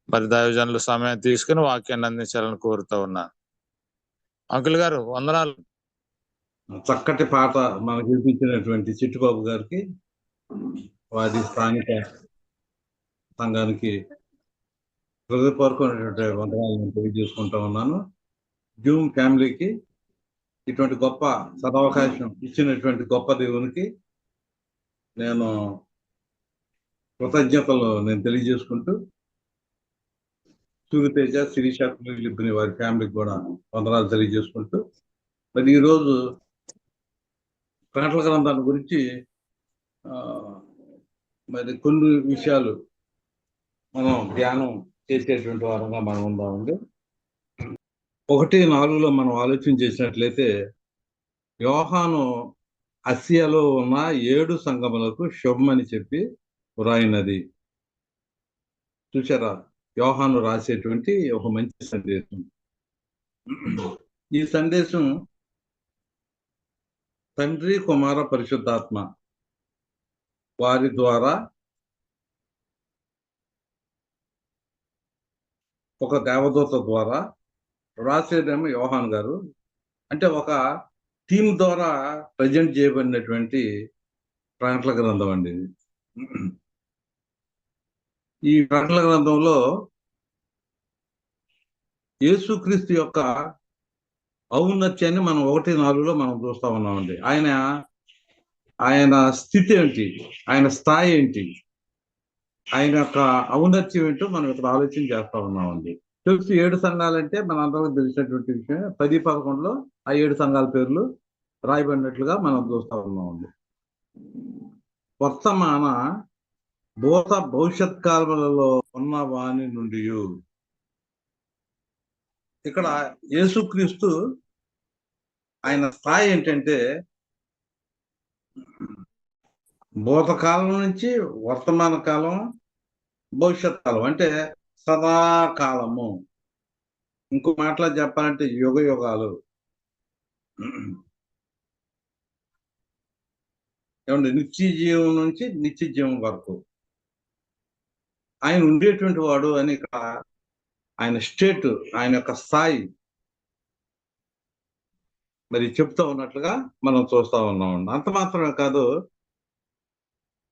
మరి దైవజనులు సమయం తీసుకుని వాక్యాన్ని అందించాలని కోరుతూ ఉన్నాను. అంకుల్ గారు వందనాలు. చక్కటి పాట మనకు వినిపించినటువంటి చిట్టుబాబు గారికి, వారి స్థానిక సంఘానికి హృదయపూర్వకమైనటువంటి వందనాలను తెలియజేసుకుంటా ఉన్నాను. జూమ్ ఫ్యామిలీకి ఇటువంటి గొప్ప సదవకాశం ఇచ్చినటువంటి గొప్ప దేవునికి నేను కృతజ్ఞతలు తెలియజేసుకుంటూ, సూర్యతేజ, శిరీష, లిబ్బిని వారి ఫ్యామిలీకి కూడా వందనాలు తెలియజేసుకుంటూ, మరి ఈరోజు ప్రకటన గ్రంథాల గురించి మరి కొన్ని విషయాలు మనం ధ్యానం చేసేటువంటి వారంగా మనం ఉందామండి. 1:4 మనం ఆలోచన చేసినట్లయితే, యోహాను ఆసియాలో ఉన్న 7 సంఘములకు శుభమని చెప్పి వ్రాయినది. చూసారా, యోహాను రాసేటువంటి ఒక మంచి సందేశం. ఈ సందేశం తండ్రి, కుమార, పరిశుద్ధాత్మ వారి ద్వారా ఒక దేవదూత ద్వారా రాసేదేమో యోహాన్ గారు. అంటే ఒక టీం ద్వారా ప్రజెంట్ చేయబడినటువంటి ప్రకటన గ్రంథం అండి. ఈ ప్రకటన గ్రంథంలో యేసుక్రీస్తు యొక్క ఔన్నత్యాన్ని మనం 1:4 మనం చూస్తా ఉన్నామండి. ఆయన స్థితి ఏంటి, ఆయన స్థాయి ఏంటి, ఆయన యొక్క ఔన్నత్యం ఏంటో మనం ఇక్కడ ఆలోచన చేస్తా ఉన్నామండి. తెలుసు, 7 సంఘాలంటే మన అందరికీ తెలిసినటువంటి విషయం. 10-11లో ఆ 7 సంఘాల పేర్లు రాయబడినట్లుగా మనం చూస్తా ఉన్నామండి. వర్తమాన భూత భవిష్యత్ కాలములలో ఉన్న వాని నుండి ఇక్కడ యేసుక్రీస్తు ఆయన స్థాయి ఏంటంటే, భూతకాలం నుంచి వర్తమాన కాలం, భవిష్యత్ కాలం, అంటే సదాకాలము. ఇంకో మాటలో చెప్పాలంటే యుగ యుగాలు. ఏమండి, నిత్య జీవం నుంచి నిత్య జీవం వరకు ఆయన ఉండేటువంటి వాడు అని ఇక్కడ ఆయన స్టేట్, ఆయన యొక్క స్థాయి మరి చెప్తా ఉన్నట్లుగా మనం చూస్తా ఉన్నామండి. అంత మాత్రమే కాదు,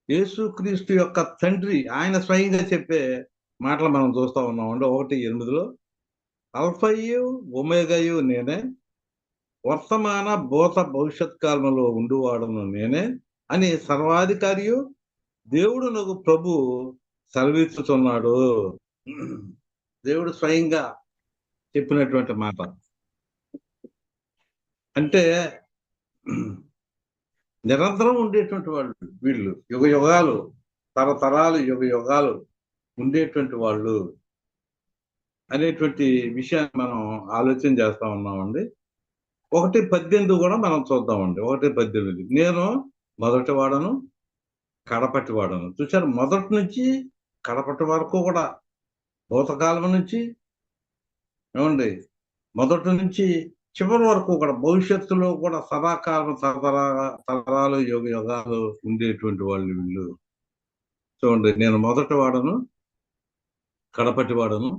యేసుక్రీస్తు యొక్క తండ్రి ఆయన స్వయంగా చెప్పే మాటలు మనం చూస్తా ఉన్నామండి. 1:8లో అల్ఫయు ఒమేగయు నేనే, వర్తమాన భూత భవిష్యత్ కాలంలో ఉండువాడను నేనే అని సర్వాధికారియు దేవుడు నాకు ప్రభు సెలవిస్తున్నాడు. దేవుడు స్వయంగా చెప్పినటువంటి మాట. అంటే నిరంతరం ఉండేటువంటి వాళ్ళు వీళ్ళు, యుగ యుగాలు, తరతరాలు, యుగ యుగాలు ఉండేటువంటి వాళ్ళు అనేటువంటి విషయాన్ని మనం ఆలోచన చేస్తా ఉన్నామండి. 1:18 కూడా మనం చూద్దామండి. 1:18 నేను మొదటి వాడను, కడపటి వాడను. చూసారు, మొదటి నుంచి కడపటి వరకు కూడా, భూతకాలం నుంచి ఏమండి మొదటి నుంచి చివరి వరకు కూడా, భవిష్యత్తులో కూడా సదాకాలం, తరతరాలు, యుగ యుగాలు ఉండేటువంటి వాళ్ళు వీళ్ళు. చూడండి, నేను మొదటి వాడను, కడపటి వాడను,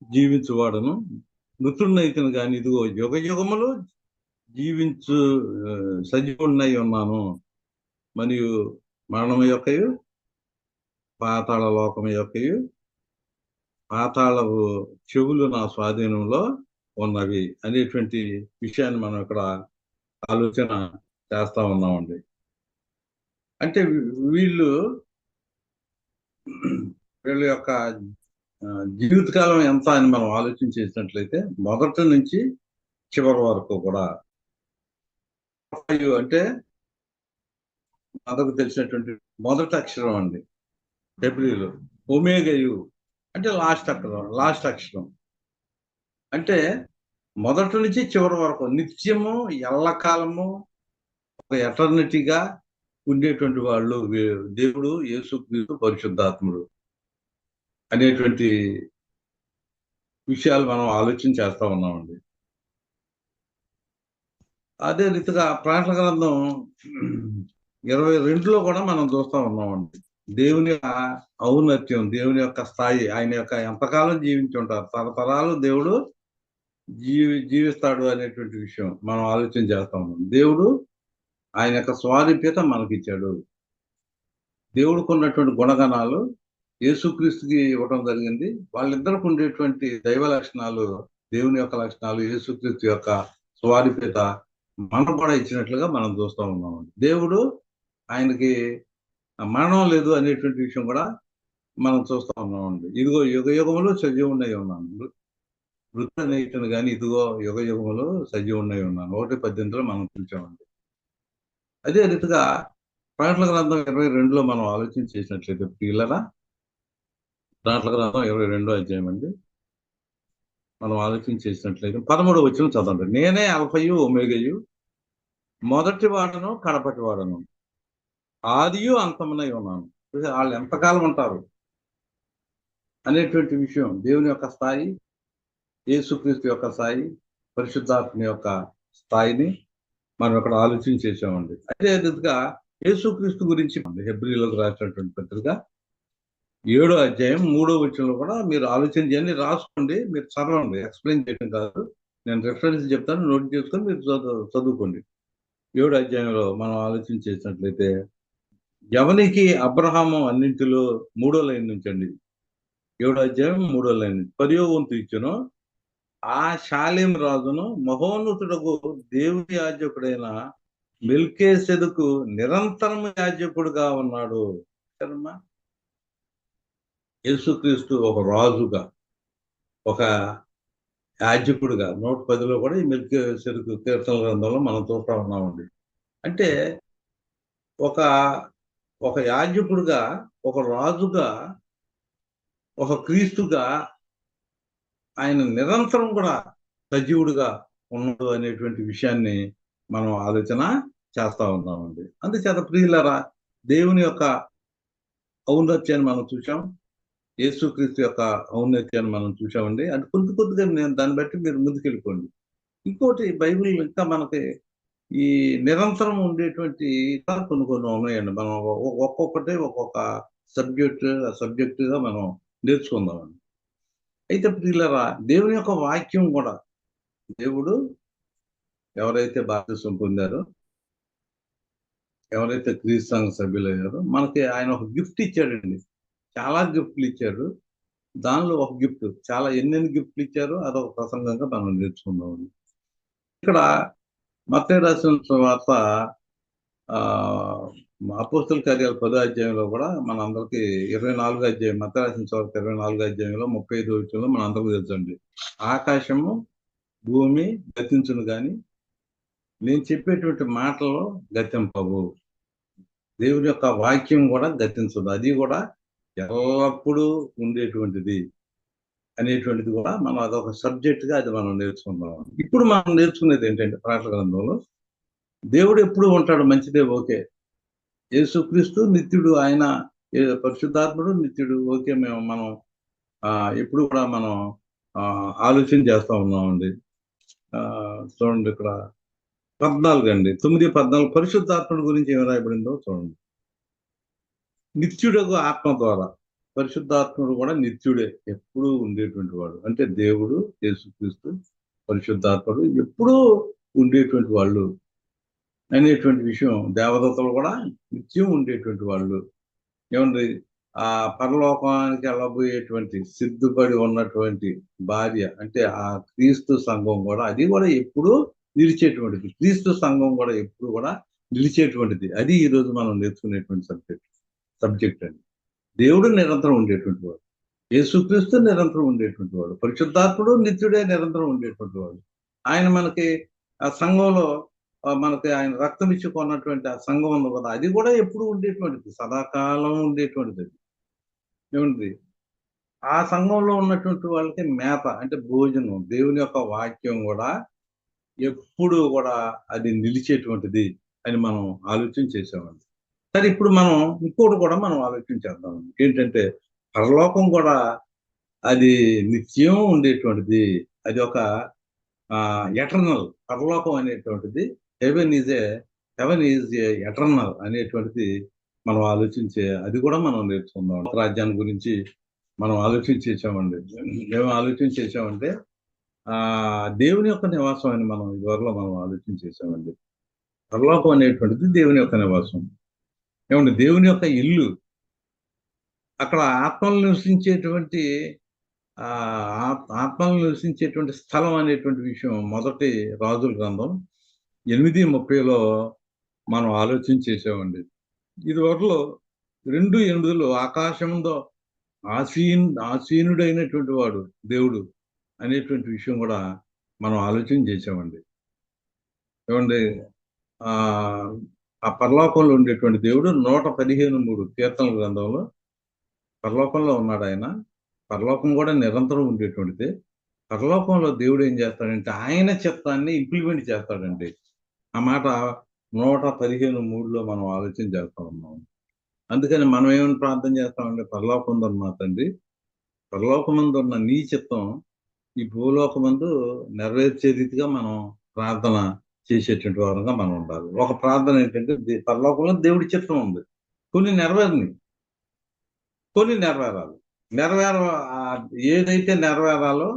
జీవించువాడను, మృతుడినైతేను కానీ ఇదిగో యుగ యుగములు జీవించు సజీవుడినై ఉన్నాను. మరియు మరణము యొక్కయు, పాతాళ లోకము యొక్కయు, పాతాళపు చెవులు నా స్వాధీనంలో ఉన్నవి అనేటువంటి విషయాన్ని మనం ఇక్కడ ఆలోచన చేస్తా ఉన్నామండి. అంటే వీళ్ళ యొక్క జీవితకాలం ఎంత అని మనం ఆలోచన చేసినట్లయితే, మొదటి నుంచి చివరి వరకు కూడా. అంటే మనకు తెలిసినటువంటి మొదటి అక్షరం అండి హెబ్రీలో, ఒమేగయు అంటే లాస్ట్ అక్షరం. అంటే మొదటి నుంచి చివరి వరకు నిత్యము, ఎల్లకాలము, ఒక ఎటర్నిటీగా ఉండేటువంటి వాళ్ళు దేవుడు, యేసుక్రీస్తు, పరిశుద్ధాత్ముడు అనేటువంటి విషయాలు మనం ఆలోచన చేస్తా ఉన్నామండి. అదే రీతిగా ప్రకటన గ్రంథం 22లో కూడా మనం చూస్తా ఉన్నామండి. దేవుని యొక్క ఔన్నత్యం, దేవుని యొక్క స్థాయి, ఆయన యొక్క ఎంతకాలం జీవించి ఉంటారు, తరతరాలు దేవుడు జీవిస్తాడు అనేటువంటి విషయం మనం ఆలోచన చేస్తా ఉన్నాం. దేవుడు ఆయన యొక్క స్వారూప్యత మనకిచ్చాడు. దేవుడికి ఉన్నటువంటి గుణగణాలు యేసుక్రీస్తుకి ఇవ్వడం జరిగింది. వాళ్ళిద్దరికి ఉండేటువంటి దైవ లక్షణాలు, దేవుని యొక్క లక్షణాలు, యేసుక్రీస్తు యొక్క స్వారూప్యత మనకు కూడా ఇచ్చినట్లుగా మనం చూస్తూ ఉన్నామండి. దేవుడు ఆయనకి మరణం లేదు అనేటువంటి విషయం కూడా మనం చూస్తూ ఉన్నామండి. ఇదిగో యుగ యుగములు సజీవున్నై ఉన్నాను, వృత్తి అనేటువంటి కానీ ఇదిగో యుగ యుగములు సజీవున్నై ఉన్నాను 1:18 మనం చూసామండి. అదే రీతిగా ప్రకటన గ్రంథం 22లో మనం ఆలోచన చేసినట్లయితే ప్రియులరా, ప్రకటన గ్రంథం 22వ అధ్యాయం అండి మనం ఆలోచన చేసినట్లయితే 13వ వచనం చదవండి. నేనే అల్ఫయు ఒమేగయు, మొదటి వాడను కడపటి వాడను, ఆదియు అంతమునై ఉన్నాను. వాళ్ళు ఎంతకాలం ఉంటారు అనేటువంటి విషయం, దేవుని యొక్క స్థాయి, యేసుక్రీస్తు యొక్క స్థాయి, పరిశుద్ధాత్మ యొక్క స్థాయిని మనం ఇక్కడ ఆలోచన చేసామండి. అదే రీతిగా యేసుక్రీస్తు గురించి హెబ్రీలకు రాసినటువంటి పత్రిక 7వ అధ్యాయం 3వ వచనంలో కూడా మీరు ఆలోచన చేయండి, రాసుకోండి, మీరు చదవండి, ఎక్స్ప్లెయిన్ చేయడం కాదు, నేను రెఫరెన్స్ చెప్తాను, నోట్ చేసుకొని మీరు చదువుకోండి. 7వ అధ్యాయంలో మనం ఆలోచన చేసినట్లయితే, ఎవనికి అబ్రహాము అన్నింటిలో 3వ లైన్ నుంచి అండి, 7వ అధ్యాయం 3వ లైన్, 10వ వంతు ఇచ్చును ఆ షాలేం రాజును మహోన్నతుడకు దేవుని యాజకుడైన మెల్కీసెదెకు నిరంతరం యాజకుడుగా ఉన్నాడు. యేసుక్రీస్తు ఒక రాజుగా, ఒక యాజకుడుగా 110లో కూడా ఈ మెల్కీసెదెకు కీర్తన గ్రంథంలో మనం చూస్తా ఉన్నామండి. అంటే ఒక యాజకుడుగా, ఒక రాజుగా, ఒక క్రీస్తుగా ఆయన నిరంతరం కూడా సజీవుడుగా ఉన్నాడు అనేటువంటి విషయాన్ని మనం ఆలోచన చేస్తా ఉన్నామండి. అందుచేత ప్రియులరా, దేవుని యొక్క ఔన్నత్యాన్ని మనం చూసాం, యేసుక్రీస్తు యొక్క ఔన్నత్యాన్ని మనం చూసామండి. అంటే కొద్దిగా నేను దాన్ని బట్టి మీరు ముందుకెళ్ళిపోండి. ఇంకోటి బైబిల్ ఇంకా మనకి ఈ నిరంతరం ఉండేటువంటి కొన్ని ఉన్నాయండి. మనం ఒక్కొక్కటి ఒక్కొక్క సబ్జెక్టుగా మనం నేర్చుకుందామండి. అయితే ప్రియులరా, దేవుని యొక్క వాక్యం కూడా, దేవుడు ఎవరైతే బాప్తిసం పొందారో, ఎవరైతే క్రీస్తు సంఘ సభ్యులయ్యారో, మనకి ఆయన ఒక గిఫ్ట్ ఇచ్చాడండి. చాలా గిఫ్ట్లు ఇచ్చాడు. దానిలో ఒక గిఫ్ట్, చాలా ఎన్నెన్ని గిఫ్ట్లు ఇచ్చారో అదొక ప్రసంగంగా మనం నేర్చుకుందాం. ఇక్కడ మత్తయి రాసిన సువార్త అపోస్తల కార్యాలు 10వ అధ్యాయంలో కూడా మనందరికి 24వ అధ్యాయం, మత్తయి రాసిన సువార్త 24వ అధ్యాయంలో 35వ వచనంలో మన అందరికీ తెలుసండి, ఆకాశము భూమి గతించును కానీ నేను చెప్పేటువంటి మాటలు గతింపవు. దేవుని యొక్క వాక్యం కూడా గతించదు, అది కూడా ఎల్లప్పుడూ ఉండేటువంటిది అనేటువంటిది కూడా మనం అదొక సబ్జెక్ట్గా అది మనం నేర్చుకుందాం. ఇప్పుడు మనం నేర్చుకునేది ఏంటంటే, ప్రకటన గ్రంథంలో దేవుడు ఎప్పుడు ఉంటాడు, మంచిదే, ఓకే. యేసుక్రీస్తు నిత్యుడు, ఆయన పరిశుద్ధాత్ముడు నిత్యుడు, ఓకే. మనం ఎప్పుడు కూడా మనం ఆలోచన చేస్తా ఉన్నామండి. చూడండి, ఇక్కడ 14 అండి, 9:14 పరిశుద్ధాత్ముడి గురించి ఏమి రాయబడిందో చూడండి. నిత్యుడకు ఆత్మ ద్వారా, పరిశుద్ధాత్ముడు కూడా నిత్యుడే, ఎప్పుడూ ఉండేటువంటి వాడు. అంటే దేవుడు, యేసుక్రీస్తు, పరిశుద్ధాత్ముడు ఎప్పుడూ ఉండేటువంటి వాళ్ళు అనేటువంటి విషయం. దేవదూతలు కూడా నిత్యం ఉండేటువంటి వాళ్ళు. ఏమండి, ఆ పరలోకానికి వెళ్ళబోయేటువంటి సిద్ధపడి ఉన్నటువంటి భార్య అంటే ఆ క్రీస్తు సంఘం కూడా, అది కూడా ఎప్పుడూ నిలిచేటువంటిది. క్రీస్తు సంఘం కూడా ఎప్పుడు కూడా నిలిచేటువంటిది. అది ఈరోజు మనం నేర్చుకునేటువంటి సబ్జెక్ట్ అండి. దేవుడు నిరంతరం ఉండేటువంటి వాడు, యేసుక్రీస్తు నిరంతరం ఉండేటువంటి వాడు, పరిశుద్ధాత్ముడు నిత్యుడే నిరంతరం ఉండేటువంటి వాడు. ఆయన మనకి ఆ సంఘంలో మనకి ఆయన రక్తం ఇచ్చి కొన్నటువంటి ఆ సంఘం ఉంది కదా, అది కూడా ఎప్పుడు ఉండేటువంటిది, సదాకాలం ఉండేటువంటిది. ఏమండి, ఆ సంఘంలో ఉన్నటువంటి వాళ్ళకి మేత అంటే భోజనం, దేవుని యొక్క వాక్యం కూడా ఎప్పుడు కూడా అది నిలిచేటువంటిది అని మనం ఆలోచన చేసామండి. సరే, ఇప్పుడు మనం ఇంకోటి కూడా మనం ఆలోచన చేద్దాం. ఏంటంటే, పరలోకం కూడా అది నిత్యం ఉండేటువంటిది. అది ఒక ఎటర్నల్ పరలోకం అనేటువంటిది. హెవెన్ ఈజ్ ఎటర్నల్ అనేటువంటిది మనం ఆలోచించే అది కూడా మనం నేర్చుకుందాం. రాజ్యాన్ని గురించి మనం ఆలోచించేసామండి. మేము ఆలోచించేసామంటే దేవుని యొక్క నివాసం అని మనం ఇదివరలో మనం ఆలోచించేసామండి. పరలోకం అనేటువంటిది దేవుని యొక్క నివాసం. ఏమండి, దేవుని యొక్క ఇల్లు. అక్కడ ఆత్మలు నివసించేటువంటి ఆత్మలు నివసించేటువంటి స్థలం అనేటువంటి విషయం మొదటి రాజుల గ్రంథం 8:30లో మనం ఆలోచించేసామండి. ఇది వరలో 2:8లో ఆకాశంలో ఆసీనుడైనటువంటి వాడు దేవుడు అనేటువంటి విషయం కూడా మనం ఆలోచన చేసామండి. ఏమండి, ఆ పరలోకంలో ఉండేటువంటి దేవుడు 115:3 కీర్తనల గ్రంథంలో పరలోకంలో ఉన్నాడు ఆయన. పరలోకం కూడా నిరంతరం ఉండేటువంటిది. పరలోకంలో దేవుడు ఏం చేస్తాడంటే ఆయన చిత్తాన్ని ఇంప్లిమెంట్ చేస్తాడండి. ఆ మాట 115:3లో మనం ఆలోచన చేస్తా ఉన్నాం. అందుకని మనం ఏమని ప్రార్థన చేస్తామంటే, పరలోకమందున్న మా తండ్రి, పరలోకమందున్న నీ చిత్తం ఈ భూలోకమందు నెరవేర్చే రీతిగా మనం ప్రార్థన చేసేటువంటి వారంగా మనం ఉండాలి. ఒక ప్రార్థన ఏంటంటే, పరలోకంలో దేవుడి చిత్తం ఉంది, కొన్ని నెరవేరినాయి, కొన్ని నెరవేరాలి. ఏదైతే నెరవేరాలో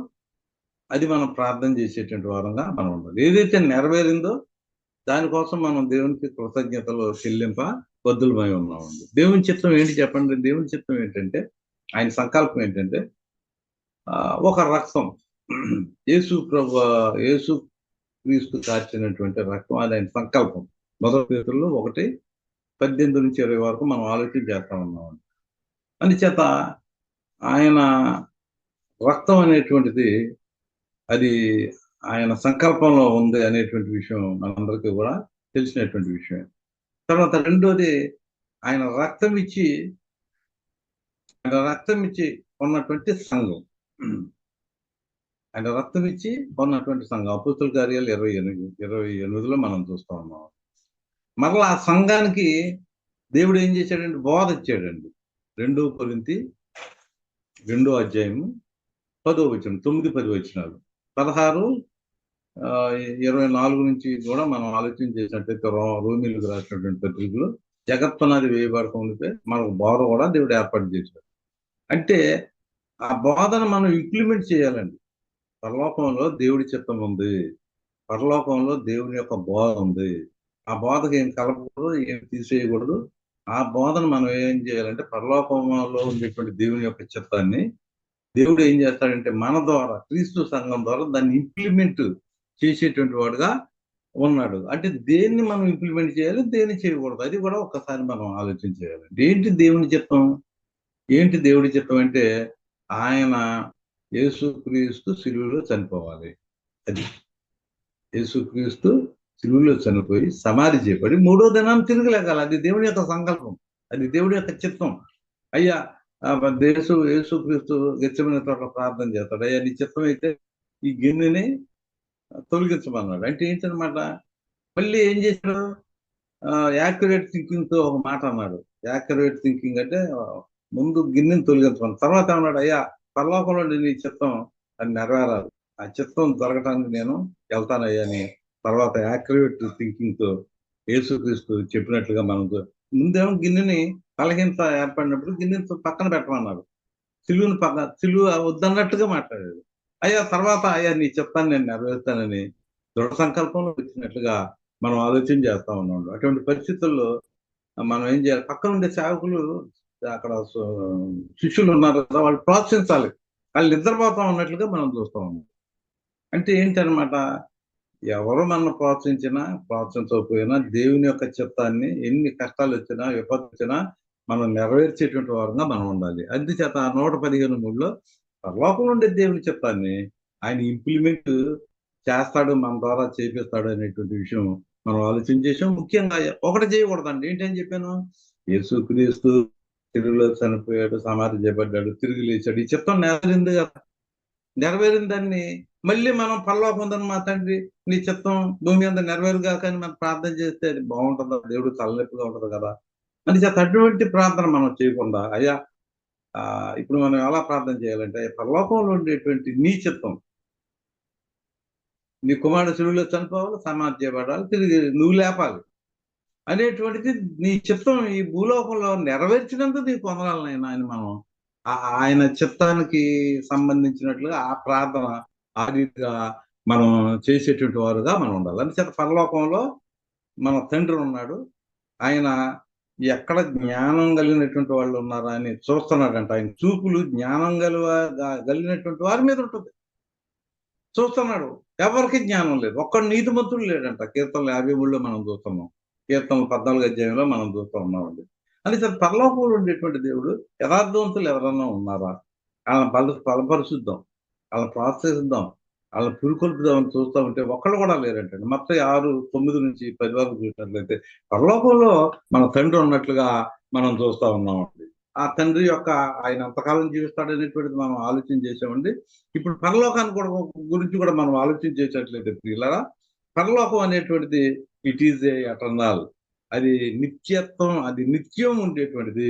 అది మనం ప్రార్థన చేసేటువంటి వారంగా మనం ఉండాలి. ఏదైతే నెరవేరిందో దానికోసం మనం దేవునికి కృతజ్ఞతలు చెల్లింప బద్దులమై ఉన్నామండి. దేవుని చిత్తం ఏంటి చెప్పండి? దేవుని చిత్తం ఏంటంటే, ఆయన సంకల్పం ఏంటంటే ఒక రక్తం, యేసు క్రీస్తు కార్చినటువంటి రక్తం, అది ఆయన సంకల్పం. మొదటి పేతురులో 1:18-20 వరకు మనం ఆలోచన చేస్తా ఉన్నామండి. అందుచేత ఆయన రక్తం అనేటువంటిది అది ఆయన సంకల్పంలో ఉంది అనేటువంటి విషయం మనందరికీ కూడా తెలిసినటువంటి విషయం. తర్వాత రెండోది, ఆయన రక్తం ఇచ్చి ఉన్నటువంటి సంఘం. ఆయన రక్తం ఇచ్చి ఉన్నటువంటి సంఘం అపోస్తుల కార్యాలు 28లో మనం చూస్తా ఉన్నాం. మరలా ఆ సంఘానికి దేవుడు ఏం చేశాడంటే బోధ ఇచ్చాడండి. 2 కొరింథీ 2వ అధ్యాయము 10వ వచనం, 9-10 వచనాలు, 16-24 నుంచి కూడా మనం ఆలోచన చేసినట్లయితే రోమీలకు రాసినటువంటి పత్రికలు జగత్తున్నది వేయబడకుండా మనకు బోధ కూడా దేవుడు ఏర్పాటు చేశాడు. అంటే ఆ బోధన మనం ఇంప్లిమెంట్ చేయాలండి. పరలోకంలో దేవుడి చిత్తం ఉంది, పరలోకంలో దేవుని యొక్క బోధ ఉంది. ఆ బోధకు ఏం కలపకూడదు, ఏం తీసేయకూడదు. ఆ బోధన మనం ఏం చేయాలంటే పరలోకంలో ఉండేటువంటి దేవుని యొక్క చిత్తాన్ని దేవుడు ఏం చేస్తాడంటే మన ద్వారా, క్రీస్తు సంఘం ద్వారా దాన్ని ఇంప్లిమెంట్ చేసేటువంటి వాడుగా ఉన్నాడు. అంటే దేన్ని మనం ఇంప్లిమెంట్ చేయాలి, దేన్ని చేయకూడదు, అది కూడా ఒక్కసారి మనం ఆలోచన చేయాలి. ఏంటి దేవుని చిత్తం? ఏంటి దేవుడి చిత్తం అంటే, ఆయన యేసుక్రీస్తు సిలువలో చనిపోవాలి. అది యేసుక్రీస్తు సిలువలో చనిపోయి సమాధి చేయబడి 3వ దినాన్ని తిరిగి లేగాలి. అది దేవుని యొక్క సంకల్పం, అది దేవుడి యొక్క చిత్తం. అయ్యా, యేసుక్రీస్తు గెత్సేమనే తోటలో ప్రార్థన చేస్తాడు, అయ్యా నీ చిత్తం అయితే ఈ గిన్నెని తొలగించమన్నాడు. అంటే ఏంటనమాట, మళ్ళీ ఏం చేశాడు? యాక్యురేట్ థింకింగ్ తో ఒక మాట అన్నాడు. యాక్యురేట్ థింకింగ్ అంటే ముందు గిన్నెని తొలగించమని, తర్వాత అన్నాడు, అయ్యా పరలోకంలో నీ చిత్తం అది నెరవేరాలి, ఆ చిత్తం జరగటానికి నేను వెళ్తానయ్యా అని తర్వాత యాక్యురేట్ థింకింగ్ తో యేసుక్రీస్తు చెప్పినట్లుగా మనం ముందేమో గిన్నెని బలహీనత ఏర్పడినప్పుడు గిన్నెని పక్కన పెట్టమన్నాడు, సిలువ వద్దన్నట్టుగా మాట్లాడాడు. అయ్యా తర్వాత అయ్యా నీ చిత్తాన్ని నేను నెరవేర్తానని దృఢ సంకల్పంలో వచ్చినట్లుగా మనం ఆలోచన చేస్తా ఉన్నాం. అటువంటి పరిస్థితుల్లో మనం ఏం చేయాలి? పక్కన ఉండే సేవకులు, అక్కడ శిష్యులు ఉన్నారు కదా, వాళ్ళు ప్రోత్సహించాలి. వాళ్ళు నిద్రపోతా ఉన్నట్లుగా మనం చూస్తా ఉన్నాం. అంటే ఏంటనమాట, ఎవరు మనం ప్రోత్సహించకపోయినా దేవుని యొక్క చిత్తాన్ని ఎన్ని కష్టాలు వచ్చినా విపత్తు వచ్చినా మనం నెరవేర్చేటువంటి వారంగా మనం ఉండాలి. అందుచేత 115:3లో పరలోకం నుండి దేవుని చిత్తాన్ని ఆయన ఇంప్లిమెంట్ చేస్తాడు, మన ద్వారా చేపిస్తాడు అనేటువంటి విషయం మనం ఆలోచన చేసాం. ముఖ్యంగా ఒకటి చేయకూడదండి. ఏంటని చెప్పాను? యేసుక్రీస్తు సిలువలో చనిపోయాడు, సమాధి చేయబడ్డాడు, తిరిగి లేచాడు, ఈ చిత్తం నెరవేరింది కదా. నెరవేరిన దాన్ని మళ్ళీ మనం పరలోకం ఉందని మా తండ్రి నీ చిత్తం భూమి అంతా నెరవేరుగా కానీ మనం ప్రార్థన చేస్తే అది బాగుంటుందా? దేవుడు తలనొప్పిగా ఉంటుంది కదా. అని చేత అటువంటి ప్రార్థన మనం చేయకుండా, అయ్యా ఇప్పుడు మనం ఎలా ప్రార్థన చేయాలంటే, పరలోకంలో ఉండేటువంటి నీ చిత్తం, నీ కుమారుడు సిలువలో చనిపోవాలి, సమాధి చేయబడాలి, తిరిగి నువ్వు లేపాలి, అనేటువంటిది నీ చిత్తం ఈ భూలోకంలో నెరవేర్చినందుకు నీకు వందనాలు నాయనా అని మనం ఆయన చిత్తానికి సంబంధించినట్లుగా ఆ ప్రార్థన ఆ రీతిగా మనం చేసేటువంటి వారుగా మనం ఉండాలి. అందుచేత పరలోకంలో మన తండ్రి ఉన్నాడు. ఆయన ఎక్కడ జ్ఞానం కలిగినటువంటి వాళ్ళు ఉన్నారా అని చూస్తున్నాడంట. ఆయన చూపులు జ్ఞానం కలిగినటువంటి వారి మీద ఉంటుంది. చూస్తున్నాడు. ఎవరికి జ్ఞానం లేదు. ఒక్కడు నీతిమంతుడు లేడంట. కీర్తనలు 53లో మనం చూస్తున్నాం. కీర్తనలు 14 అధ్యాయంలో మనం చూస్తూ ఉన్నామండి. అందుకే పరలోకంలో ఉండేటువంటి దేవుడు యథార్థవంతులు ఎవరన్నా ఉన్నారా? వాళ్ళని బలపరుచుద్దాం, వాళ్ళని ప్రోత్సహిద్దాం, వాళ్ళని పురుకొల్పుదామని చూస్తూ ఉంటే ఒక్కళ్ళు కూడా లేరంటండి. మొత్తం 6:9-10 వరకు చూసినట్లయితే పరలోకంలో మన తండ్రి ఉన్నట్లుగా మనం చూస్తూ ఉన్నామండి. ఆ తండ్రి యొక్క ఆయన ఎంతకాలం జీవిస్తాడనేటువంటిది మనం ఆలోచన చేసామండి. ఇప్పుడు పరలోకాన్ని కూడా గురించి కూడా మనం ఆలోచన చేసినట్లయితే ప్రియులారా, పరలోకం అనేటువంటిది ఇట్ ఈజ్ ఏ ఎటర్నల్. అది నిత్యత్వం, అది నిత్యం ఉండేటువంటిది.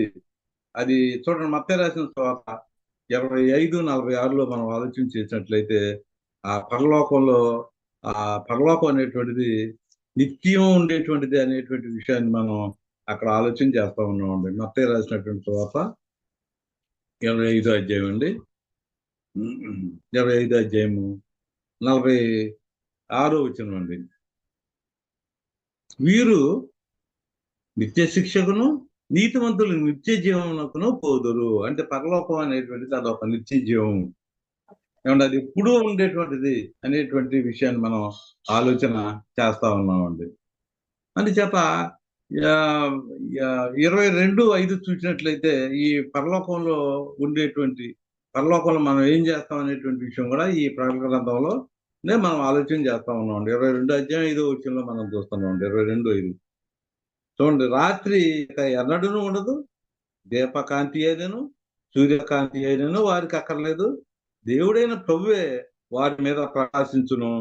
అది చూడండి, మత్తయి రాసిన సువార్త 25:46లో మనం ఆలోచన చేసినట్లయితే ఆ పరలోకంలో ఆ పరలోకం అనేటువంటిది నిత్యం ఉండేటువంటిది అనేటువంటి విషయాన్ని మనం అక్కడ ఆలోచన చేస్తా ఉన్నామండి. మత్తయి రాసినటువంటి సువార్త 25 అధ్యాయం అండి. 25 అధ్యాయము 46 వచనం అండి. వీరు నిత్య శిక్షకును నీతిమంతులు నిత్య జీవమునకును పోదురు. అంటే పరలోకం అనేటువంటిది అదొక నిత్య జీవం. ఏమంటే అది ఎప్పుడూ ఉండేటువంటిది అనేటువంటి విషయాన్ని మనం ఆలోచన చేస్తా ఉన్నామండి. అందుచేత 22:5 చూసినట్లయితే ఈ పరలోకంలో ఉండేటువంటి పరలోకంలో మనం ఏం చేస్తాం అనేటువంటి విషయం కూడా ఈ ప్రకటన గ్రంథంలో మనం ఆలోచన చేస్తా ఉన్నామండి. 22 అధ్యాయం 5వ వచనంలో మనం చూస్తున్నామండి. 22:5 చూడండి, రాత్రి ఎన్నడూను ఉండదు, దీపకాంతి అయినను సూర్యకాంతి అయినను వారికి అక్కర్లేదు, దేవుడైన ప్రభువే వారి మీద ప్రకాశించును,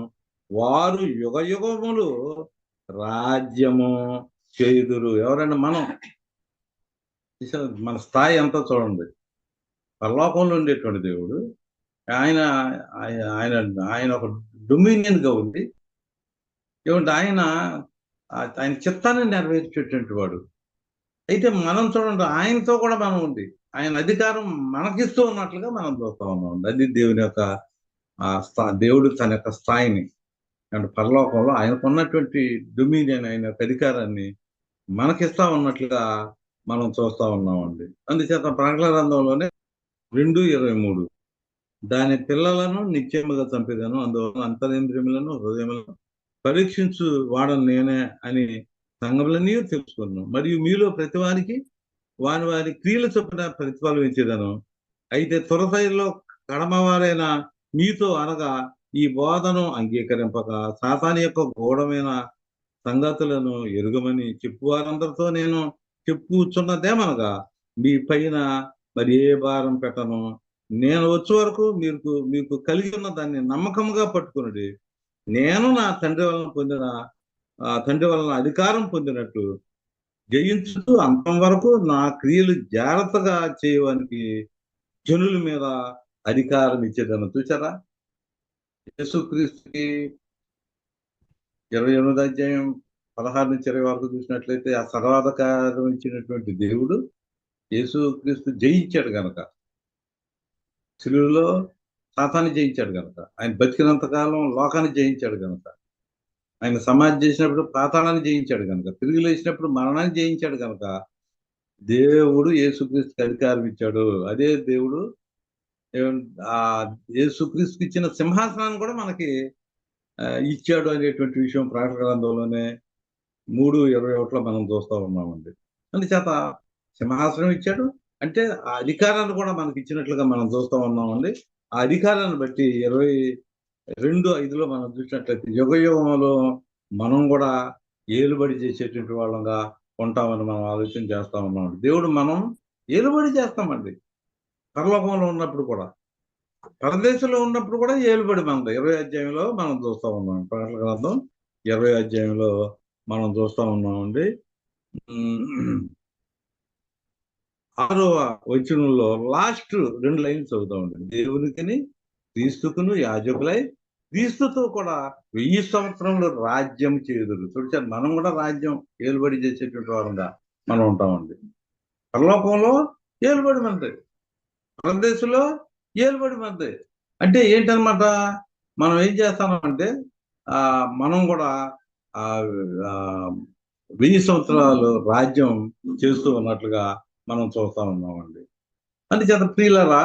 వారు యుగ యుగములు రాజ్యము చేయుదురు. ఎవరైనా మనం మన స్థాయి అంతా చూడండి. పరలోకంలో ఉండేటువంటి దేవుడు ఆయన ఆయన ఆయన ఒక డొమినియన్ గా ఉంది. ఏమంటే ఆయన ఆయన చిత్తాన్ని నెరవేర్చేటువంటి వాడు. అయితే మనం చూడండి, ఆయనతో కూడా మనం ఉంది. ఆయన అధికారం మనకిస్తూ ఉన్నట్లుగా మనం చూస్తా ఉన్నాం. అది దేవుని యొక్క దేవుడు తన యొక్క స్థాయిని అంటే పరలోకంలో ఆయనకున్నటువంటి డొమినియన్, ఆయన యొక్క అధికారాన్ని మనకిస్తా ఉన్నట్లుగా మనం చూస్తా ఉన్నామండి. అందుచేత ప్రకటన గ్రంథంలోనే 2:23 దాని పిల్లలను నిత్యముగా చంపేదను, అందువలన అంతరింద్రియములను హృదయములను పరీక్షించు వాడను నేనే అని సంగములన్నీ తెలుసుకున్నాను. మరియు మీలో ప్రతి వారికి వారి వారి క్రియల చొప్పున ప్రతిఫలం ఇచ్చేదను. అయితే తురసైలో కడమవారైన మీతో అనగా ఈ బోధను అంగీకరింపక సాతాను యొక్క గూఢమైన సంగతులను ఎరుగమని చెప్పువారందరితో నేను చెప్పుచున్నదేమనగా మీ పైన మరి ఏ భారం పెట్టను, నేను వచ్చే వరకు మీకు కలిగి ఉన్న దాన్ని నమ్మకంగా పట్టుకున్నది. నేను నా తండ్రి వలన అధికారం పొందినట్టు జయించుతూ అంతం వరకు నా క్రియలు జాగ్రత్తగా చేయడానికి జనుల మీద అధికారం ఇచ్చేదను. చూసారా, యేసుక్రీస్తుకి 28 అధ్యాయం 16-20 వరకు చూసినట్లయితే ఆ సర్వాధికారం ఇచ్చినటువంటి దేవుడు యేసుక్రీస్తు జయించాడు గనక, శిలువలో సాతాన్ని జయించాడు గనక, ఆయన బతికినంత కాలం లోకాన్ని జయించాడు గనక, ఆయన సమాధి చేసినప్పుడు పాతాళాన్ని జయించాడు గనక, తిరిగి లేచినప్పుడు మరణాన్ని జయించాడు గనక దేవుడు యేసుక్రీస్తుకి అధికారం ఇచ్చాడు. అదే దేవుడు ఆ యేసుక్రీస్తుకి ఇచ్చిన సింహాసనాన్ని కూడా మనకి ఇచ్చాడు అనేటువంటి విషయం ప్రకటన గ్రంథంలోనే 3:21లో మనం చూస్తా ఉన్నామండి. అందుచేత సింహాసనం ఇచ్చాడు అంటే ఆ అధికారాన్ని కూడా మనకి ఇచ్చినట్లుగా మనం చూస్తా ఉన్నామండి. ఆ అధికారాన్ని బట్టి 22:5లో మనం చూసినట్లయితే యుగ యుగంలో మనం కూడా ఏలుబడి చేసేటువంటి వాళ్ళంగా ఉంటామని మనం ఆలోచన చేస్తా ఉన్నామండి. దేవుడు మనం ఏలుబడి చేస్తామండి. పరలోకంలో ఉన్నప్పుడు కూడా, పరదేశంలో ఉన్నప్పుడు కూడా ఏలుబడి మనది 20 అధ్యాయంలో మనం చూస్తా ఉన్నాం. ప్రకటన గ్రంథం 20 అధ్యాయంలో మనం చూస్తా ఉన్నామండి. 6వ వచనంలో లాస్ట్ 2 లైన్స్ చదువుతా ఉంటుంది. దేవునికిని క్రీస్తుకును యాజకులై క్రీస్తుతో కూడా 1000 సంవత్సరంలో రాజ్యం చేదురు. చూడండి, మనం కూడా రాజ్యం ఏలుబడి చేసేటువంటి వారంగా మనం ఉంటామండి. పరలోకంలో ఏలుబడి మంది, పరదేశంలో ఏలుబడి మంది. అంటే ఏంటనమాట, మనం ఏం చేస్తామంటే మనం కూడా ఆ 1000 సంవత్సరాలు రాజ్యం చేస్తూ ఉన్నట్లుగా మనం చూస్తా ఉన్నామండి. అందుచేత ప్రియులరా,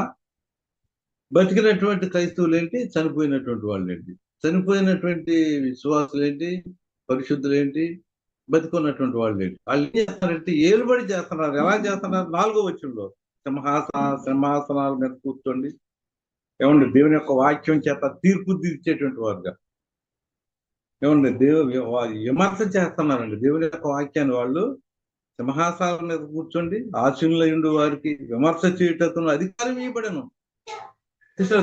బతికినటువంటి క్రైస్తవులు ఏంటి, చనిపోయినటువంటి వాళ్ళు ఏంటి, చనిపోయినటువంటి విశ్వాసులు ఏంటి, పరిశుద్ధులు ఏంటి, బతికున్నటువంటి వాళ్ళు ఏంటి, వాళ్ళు ఏం చేస్తారంటే ఏలుబడి చేస్తున్నారు. ఎలా చేస్తున్నారు? 4వ వచనంలో సింహాసనాల మీద కూర్చోండి, ఏమండి, దేవుని యొక్క వాక్యం చేత తీర్పు తీర్చేటువంటి వారుగా, ఏమండి, విమర్శ చేస్తున్నారండి. దేవుని యొక్క వాక్యాన్ని వాళ్ళు సింహాసనాల మీద కూర్చోండి, ఆశీనులయుండు వారికి విమర్శ చేయుటకును అధికారం ఇవ్వబడను.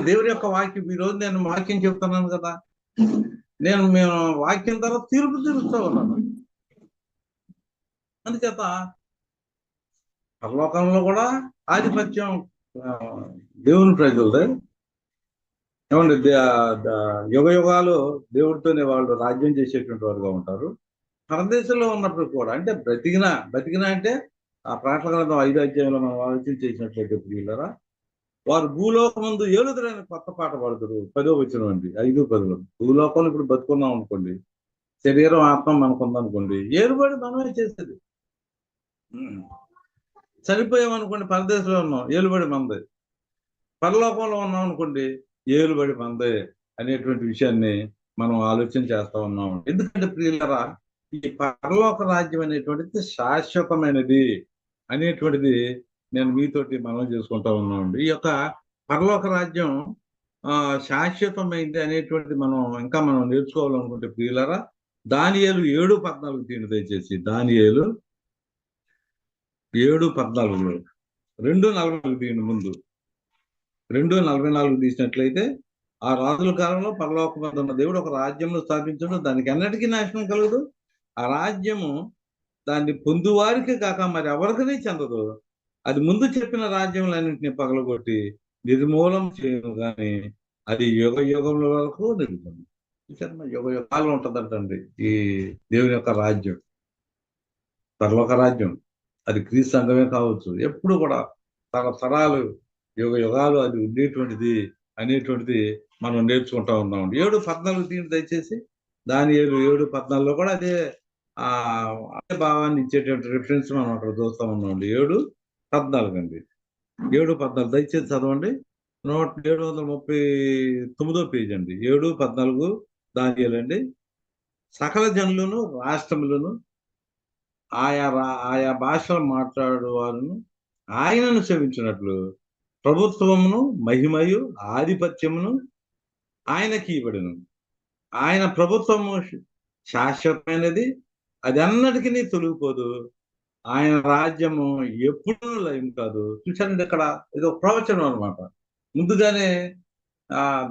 దేవుని యొక్క వాక్యం, ఈ రోజు నేను వాక్యం చెప్తున్నాను కదా, మేము వాక్యం ద్వారా తీర్పు తీరుస్తూ ఉన్నాను. అందుచేత పరలోకంలో కూడా ఆధిపత్యం దేవుని ప్రజలదే. ఏమండి, యుగ యుగాలు దేవుడితోనే వాళ్ళు రాజ్యం చేసేటువంటి వారుగా ఉంటారు. పరదేశంలో ఉన్నప్పుడు కూడా, అంటే బతికినా అంటే ఆ ప్రకటన గ్రంథం 5వ అధ్యాయంలో మనం ఆలోచన చేసినట్లయితే ప్రియులరా, వారు భూలోకమందు ఏలుదురని కొత్త పాట పాడుతారు. 10వ వచనం అండి, 5-10. భూలోకంలో ఇప్పుడు బతుకున్నాం అనుకోండి, శరీరం ఆత్మ మనకుందనుకోండి, ఏలుబడి మనమే చేసేది. చనిపోయామనుకోండి, పరదేశంలో ఉన్నాం, ఏలుబడి మందే. పరలోకంలో ఉన్నాం అనుకోండి, ఏలుబడి మందే అనేటువంటి విషయాన్ని మనం ఆలోచన చేస్తా ఉన్నాం. ఎందుకంటే ప్రియులరా, ఈ పరలోక రాజ్యం అనేటువంటిది శాశ్వతమైనది అనేటువంటిది నేను మీతోటి మనం చేసుకుంటా ఉన్నామండి. ఈ యొక్క పరలోక రాజ్యం శాశ్వతమైంది అనేటువంటిది ఇంకా మనం నేర్చుకోవాలనుకుంటే ప్రియులరా, దానియేలు 7:14 తీయండి దయచేసి. దానియేలు 7:14, 2:44 తీయండి. ముందు 2:44 తీసినట్లయితే, ఆ రాజుల కాలంలో పరలోకం మీద ఉన్న దేవుడు ఒక రాజ్యమును స్థాపించడం, దానికి ఎన్నటికీ నాశనం కలగదు. ఆ రాజ్యము దాన్ని పొందువారికి కాక మరి ఎవరికీ చెందదు. అది ముందు చెప్పిన రాజ్యములన్నింటినీ పగలగొట్టి నిర్మూలం చేయను కానీ అది యుగ యుగముల వరకు నిలుస్తుంది. యుగ యుగాలు ఉంటుందంటండి ఈ దేవుని యొక్క రాజ్యం, పరలోక రాజ్యం. అది క్రీస్తు సంఘమే కావచ్చు, ఎప్పుడు కూడా తరతరాలు యుగ యుగాలు అది ఉండేటువంటిది అనేటువంటిది మనం నేర్చుకుంటా ఉన్నామండి. 7:14 తీయండి దయచేసి. దానియేలు 7:14 కూడా అదే భావాన్ని ఇచ్చేటువంటి రిఫరెన్స్ మనం అక్కడ చూస్తా ఉన్నామండి. 7:14 అండి, 7:14 దయచేసి చదవండి. 739 పేజీ అండి, 7:14 దానియేలు అండి. సకల జనులను, రాష్ట్రములను, ఆయా భాషలు మాట్లాడువారును ఆయనను సేవించినట్లు ప్రభుత్వమును, మహిమయు, ఆధిపత్యమును ఆయనకి ఇవ్వబడును. ఆయన ప్రభుత్వము శాశ్వతమైనది, అది అన్నటికీ తొలగిపోదు. ఆయన రాజ్యము ఎప్పుడూ లయం కాదు. చూసారండి, ఇక్కడ ఇది ఒక ప్రవచనం అనమాట. ముందుగానే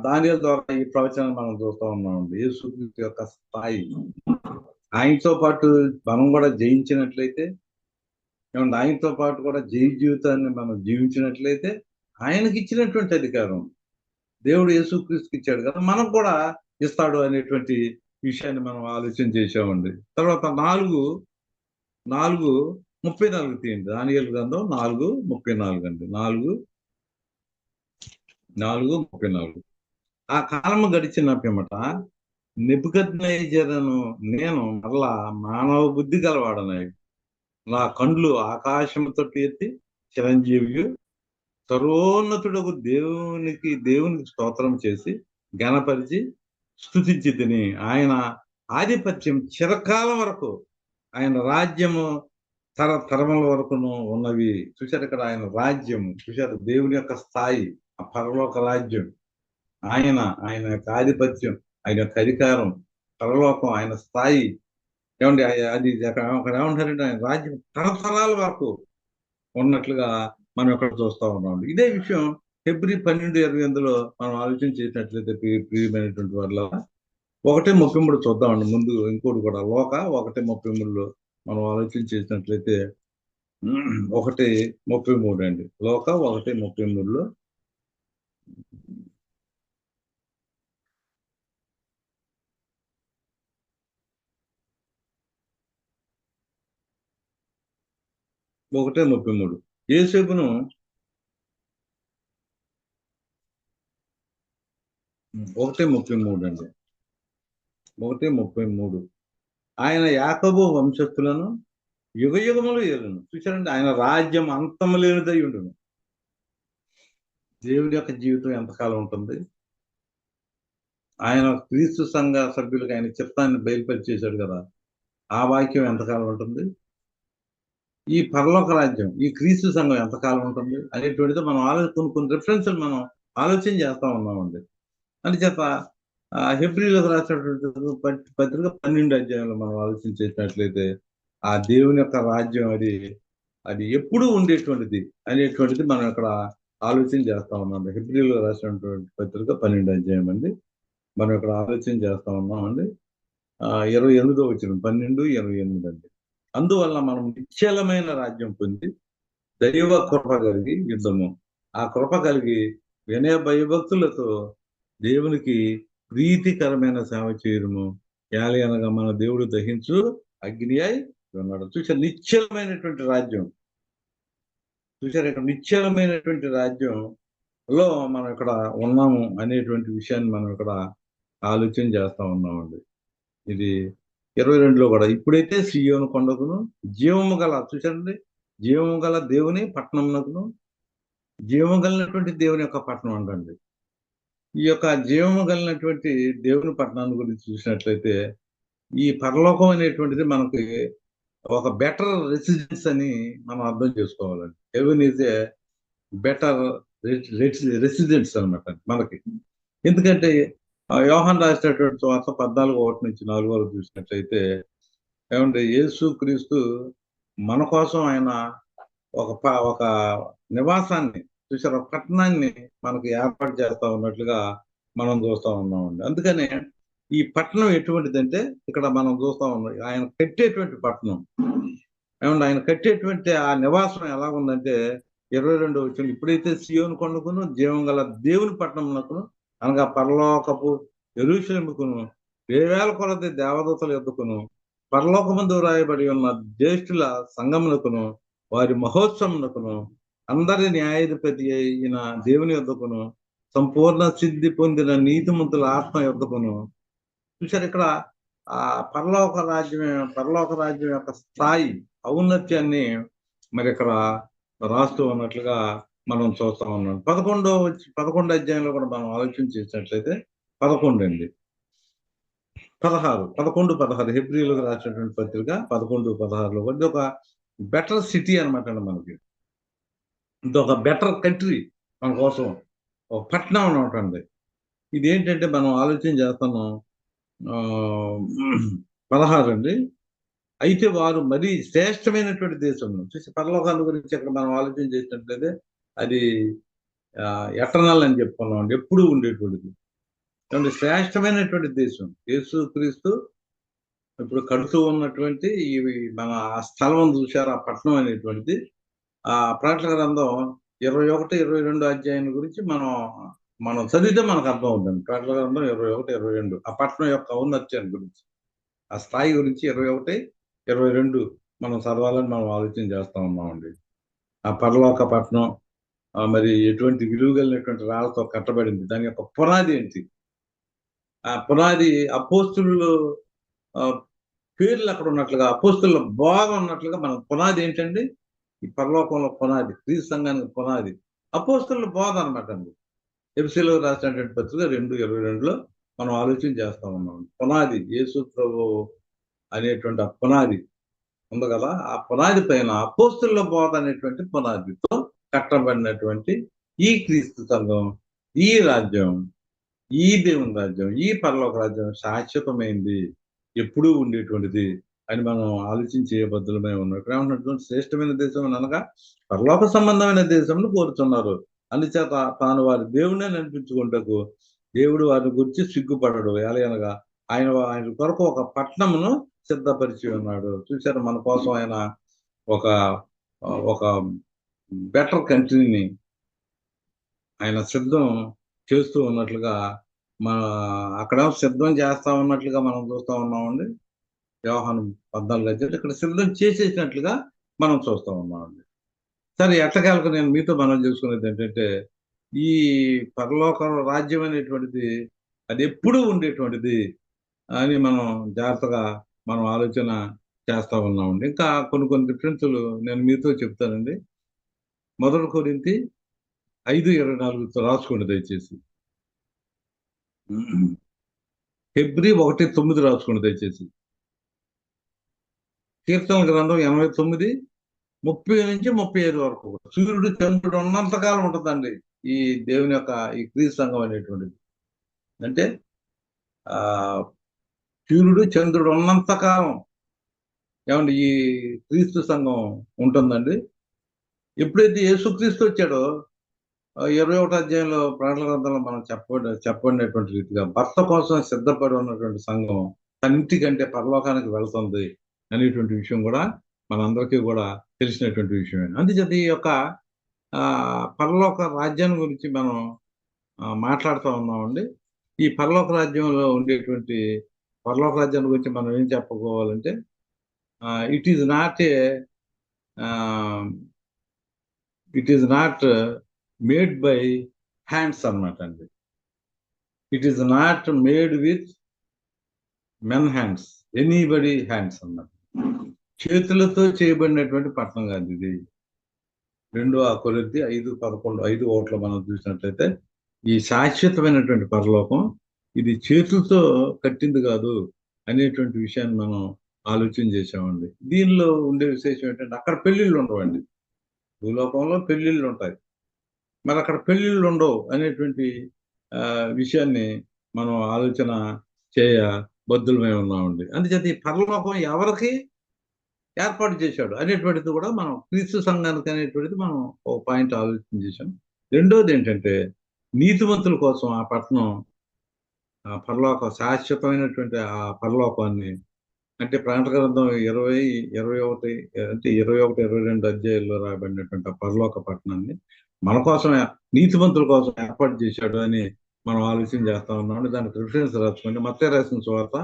దానియేలు ద్వారా ఈ ప్రవచనం మనం చూస్తూ ఉన్నామండి. యేసుక్రీస్తు యొక్క స్థాయి, ఆయనతో పాటు మనం కూడా జయించినట్లయితే, ఏమంటే ఆయనతో పాటు కూడా జీవితాన్ని మనం జీవించినట్లయితే, ఆయనకి ఇచ్చినటువంటి అధికారం దేవుడు యేసుక్రీస్తుకి ఇచ్చాడు కదా, మనకు కూడా ఇస్తాడు అనేటువంటి విషయాన్ని మనం ఆలోచన చేసామండి. తర్వాత 4:34 తీయండి. దానియేలు గ్రంథం 4:34 అండి, 4:34. ఆ కాలము గడిచిన పిమ్మట నెబుకద్నెజరును నేను మరలా మానవ బుద్ధి గలవాడనై నా కండ్లు ఆకాశముతో ఎత్తి చిరంజీవి సర్వోన్నతుడకు దేవునికి స్తోత్రం చేసి ఘనపరిచి స్తుతించి తిని, ఆయన ఆధిపత్యం చిరకాలం వరకు, ఆయన రాజ్యము తరతరముల వరకును ఉన్నవి. చూశారు ఇక్కడ ఆయన రాజ్యం, చూశారు దేవుని యొక్క స్థాయి, ఆ పరలోక రాజ్యం, ఆయన యొక్క ఆధిపత్యం, ఆయన యొక్క అధికారం, పరలోకం ఆయన స్థాయి. ఏమండి, అది అక్కడ ఏమంటారంటే ఆయన రాజ్యం తరతరాల వరకు ఉన్నట్లుగా మనం ఇక్కడ చూస్తా ఉన్నాం. ఇదే విషయం ఫిబ్రవరి 12:28 మనం ఆలోచన చేసినట్లయితే ప్రియమైనటువంటి వాళ్ళ 1:33 చూద్దామండి. ముందు ఇంకోటి కూడా, లోక 1:33 మనం ఆలోచన చేసినట్లయితే 1:33 అండి, లోక 1:33 1:33. యేసేపును 1:33 అండి. 1:33. ఆయన యాకోబు వంశస్థులను యుగయుగములు ఏలును. చూసారండి, ఆయన రాజ్యం అంతము లేనిదై ఉండును. దేవుడి యొక్క జీవితం ఎంతకాలం ఉంటుంది? ఆయన క్రీస్తు సంఘ సభ్యులకు ఆయన చిత్తాన్ని బయలుపరిచేశాడు కదా, ఆ వాక్యం ఎంతకాలం ఉంటుంది? ఈ పరలోక రాజ్యం, ఈ క్రీస్తు సంఘం ఎంతకాలం ఉంటుంది అనేటువంటిది మనం కొన్ని రిఫరెన్స్లు మనం ఆలోచన చేస్తా ఉన్నామండి. అందుచేత హెబ్రీలకు రాసినటువంటి పత్రిక 12 అధ్యాయంలో మనం ఆలోచించేసినట్లయితే ఆ దేవుని యొక్క రాజ్యం అది ఎప్పుడూ ఉండేటువంటిది అనేటువంటిది మనం ఇక్కడ ఆలోచన చేస్తా ఉన్నాం. హెబ్రీలో రాసినటువంటి పత్రిక 12 అధ్యాయం అండి, మనం ఇక్కడ ఆలోచన చేస్తా ఉన్నామండి. 28వ వచనం, 12:28 అండి. అందువల్ల మనం నిశ్చలమైన రాజ్యం పొంది దైవ కృప కలిగి యుద్ధము, ఆ కృప కలిగి వినయ భయభక్తులతో దేవునికి ప్రీతికరమైన సేవ చేయడము, యాలి అనగా మన దేవుడు దహించు అగ్ని అయి ఉన్నాడు. చూసారు, నిశ్చలమైనటువంటి రాజ్యం. చూసారు, ఇక్కడ నిశ్చలమైనటువంటి రాజ్యంలో మనం ఇక్కడ ఉన్నాము అనేటువంటి విషయాన్ని మనం ఇక్కడ ఆలోచన చేస్తా ఉన్నామండి. ఇది 22లో కూడా, ఇప్పుడైతే సియోను కొండకును జీవము గల, చూసారండి, జీవము గల దేవుని పట్టణమునకును, జీవము కలిగినటువంటి దేవుని యొక్క పట్టణం అంటండి. ఈ యొక్క జీవము కలిగినటువంటి దేవుని పట్టణాన్ని గురించి చూసినట్లయితే ఈ పరలోకం అనేటువంటిది మనకి ఒక బెటర్ రెసిడెన్స్ అని మనం అర్థం చేసుకోవాలండి. Heaven is a better residence అనమాట మనకి. ఎందుకంటే యోహాను రాసినటువంటి సువార్త 14:1-4 వరకు చూసినట్లయితే ఏమంటే, యేసు క్రీస్తు మన కోసం ఆయన ఒక నివాసాన్ని, చూసారు, ఒక పట్టణాన్ని మనకి ఏర్పాటు చేస్తా ఉన్నట్లుగా మనం చూస్తా ఉన్నామండి. అందుకనే ఈ పట్టణం ఎటువంటిదంటే ఇక్కడ మనం చూస్తా ఉన్నాం, ఆయన కట్టేటువంటి పట్టణం. ఏమంటే ఆయన కట్టేటువంటి ఆ నివాసం ఎలా ఉందంటే 22 వచ్చింది, ఇప్పుడైతే సియోను కొండకును జీవం గల దేవుని పట్టణమునకును అనగా పరలోకపు యెరూషలేముకును వేవేల కొలది దేవదూతల యొద్దకును పరలోకమందు రాయబడి ఉన్న జ్యేష్ఠుల సంఘమునకును వారి మహోత్సవమునకును అందరి న్యాయాధిపతి అయిన దేవుని యొద్దకును సంపూర్ణ సిద్ధి పొందిన నీతిమంతుల ఆత్మ యొద్దకును. చూసారు, ఇక్కడ ఆ పరలోక రాజ్యం యొక్క స్థాయి ఔన్నత్యాన్ని మరి ఇక్కడ రాస్తూ ఉన్నట్లుగా మనం చూస్తా ఉన్నాం. 11 అధ్యాయంలో కూడా మనం ఆలోచన చేసినట్లయితే 11 అండి, 11 హెబ్రీలకు రాసినటువంటి పత్రిక 11:16లో ఇది ఒక బెటర్ సిటీ అనమాట అండి. మనకి ఇది ఒక బెటర్ కంట్రీ మన కోసం, ఒక పట్టణం అనమాట అండి. ఇది ఏంటంటే మనం ఆలోచన చేస్తున్నాం. 16 అండి, అయితే వారు మరీ శ్రేష్టమైనటువంటి దేశం చూసి, పరలోకాన్ని గురించి అక్కడ మనం ఆలోచన చేసినట్లయితే అది ఎటర్నల్ అని చెప్పుకున్నాం అండి, ఎప్పుడూ ఉండేటువంటిది. శ్రేష్టమైనటువంటి దేశం యేసు క్రీస్తు ఇప్పుడు కడుతూ ఉన్నటువంటి మన ఆ స్థలం చూశారు, ఆ పట్టణం అనేటువంటిది. ఆ ప్రకటన గ్రంథం 21-22 అధ్యాయం గురించి మనం చదివితే మనకు అర్థం అవుతుంది. ప్రకటన గ్రంథం 21-22 ఆ పట్టణం యొక్క ఔన్నత్యాన్ని గురించి, ఆ స్థాయి గురించి 21-22 మనం చదవాలని మనం ఆలోచన చేస్తా ఉన్నామండి. ఆ పరలోక పట్టణం మరి ఎటువంటి విలువ కలిగినటువంటి రాళ్లతో కట్టబడింది, దాని యొక్క పునాది ఏంటి, ఆ పునాది అపోస్తులు పేర్లు అక్కడ ఉన్నట్లుగా, అపోస్తుల బోధ ఉన్నట్లుగా మన పునాది ఏంటండి, ఈ పరలోకంలో పునాది, క్రీస్తు సంఘానికి పునాది అపోస్తుల బోధ అనమాట అండి. ఎఫెసీయులకు రాసినటువంటి పత్రిక 2:22లో మనం ఆలోచన చేస్తా ఉన్నాం. పునాది యేసు ప్రభు అనేటువంటి ఆ పునాది ఉంది కదా, ఆ పునాది పైన అపోస్తుల బోధ అనేటువంటి పునాదితో కట్టబడినటువంటి ఈ క్రీస్తు సంఘం, ఈ రాజ్యం, ఈ దేవుని రాజ్యం, ఈ పరలోక రాజ్యం శాశ్వతమైంది, ఎప్పుడూ ఉండేటువంటిది అని మనం ఆలోచించే బద్దులమై ఉన్నట్టు ఏమంటున్నటువంటి శ్రేష్టమైన దేశం అనగా పరలోక సంబంధమైన దేశంను కోరుతున్నారు. అందుచేత తాను వారి దేవుడినే నడిపించుకుంటకు దేవుడు వారిని గురించి సిగ్గుపడడు. అనగా ఆయన కొరకు ఒక పట్టణమును సిద్ధపరిచి ఉన్నాడు. చూశారు, మన కోసం ఆయన ఒక బెటర్ కంట్రీని ఆయన సిద్ధం చేస్తూ ఉన్నట్లుగా అక్కడ సిద్ధం చేస్తా ఉన్నట్లుగా మనం చూస్తా ఉన్నామండి. యోహాను 14 అధ్యాయం ఇక్కడ సిద్ధం చేసేసినట్లుగా మనం చూస్తూ ఉన్నామండి. సరే ఎట్టకేలకు నేను మీతో మనం చేసుకునేది ఏంటంటే, ఈ పరలోక రాజ్యం అనేటువంటిది అది ఎప్పుడూ ఉండేటువంటిది అని మనం జాగ్రత్తగా మనం ఆలోచన చేస్తా ఉన్నామండి. ఇంకా కొన్ని డిఫరెన్సులు నేను మీతో చెప్తానండి. 1 కొరింథీ 5:24 రాసుకోండి దయచేసి. హెబ్రీ 1:9 రాసుకోండి దయచేసి. కీర్తనల గ్రంథం 89, 30-35 వరకు. సూర్యుడు చంద్రుడు ఉన్నంత కాలం ఉంటుందండి ఈ దేవుని యొక్క ఈ క్రీస్తు సంఘం అనేటువంటిది. అంటే ఆ సూర్యుడు చంద్రుడు ఉన్నంత కాలం ఏమండి ఈ క్రీస్తు సంఘం ఉంటుందండి. ఎప్పుడైతే యేసుక్రీస్తు వచ్చాడో 21 అధ్యాయంలో ప్రకటన గ్రంథంలో మనం చెప్పబడినటువంటి రీతిగా భర్త కోసం సిద్ధపడి ఉన్నటువంటి సంఘం తన ఇంటికంటే పరలోకానికి వెళ్తుంది అనేటువంటి విషయం కూడా మనందరికీ కూడా తెలిసినటువంటి విషయమే. అందుచేత ఈ యొక్క పరలోక రాజ్యాన్ని గురించి మనం మాట్లాడుతూ ఉన్నామండి. ఈ పరలోక రాజ్యంలో ఉండేటువంటి పరలోక రాజ్యాన్ని గురించి మనం ఏం చెప్పుకోవాలంటే it is not made by hands అన్నమాట అండి. It is not made with men hands, anybody hands అన్నమాట. చేతులతో చేయబడినటువంటి పట్టణం కాదు ఇది. 2 కొరింథీ 5:11 5:1 మనం చూసినట్లయితే ఈ శాశ్వతమైనటువంటి పరలోకం ఇది చేతులతో కట్టింది కాదు అనేటువంటి విషయాన్ని మనం ఆలోచన చేసామండి. దీనిలో ఉండే విశేషం ఏంటంటే అక్కడ పెళ్లిళ్ళు ఉండవండి. భూలోకంలో పెళ్లిళ్ళు ఉంటాయి, మరి అక్కడ పెళ్లిళ్ళు ఉండవు అనేటువంటి విషయాన్ని మనం ఆలోచన బద్దులమై ఉన్నామండి. అందుచేత ఈ పరలోకం ఎవరికి ఏర్పాటు చేశాడు అనేటువంటిది కూడా మనం క్రీస్తు సంఘానికి అనేటువంటిది మనం ఒక పాయింట్ ఆలోచన చేశాం. రెండోది ఏంటంటే నీతిమంతుల కోసం ఆ పట్టణం పరలోక శాశ్వతమైనటువంటి ఆ పరలోకాన్ని అంటే ప్రకటన గ్రంథం 20-21 అంటే 21-22 అధ్యాయాల్లో రాయబడినటువంటి ఆ పరలోక పట్టణాన్ని మన కోసమే నీతిమంతుల కోసం ఏర్పాటు చేశాడు అని మనం ఆలోచన చేస్తా ఉన్నాం. దానికి రిఫరెన్స్ రాసుకోండి. మత్తయి రాసిన సువార్త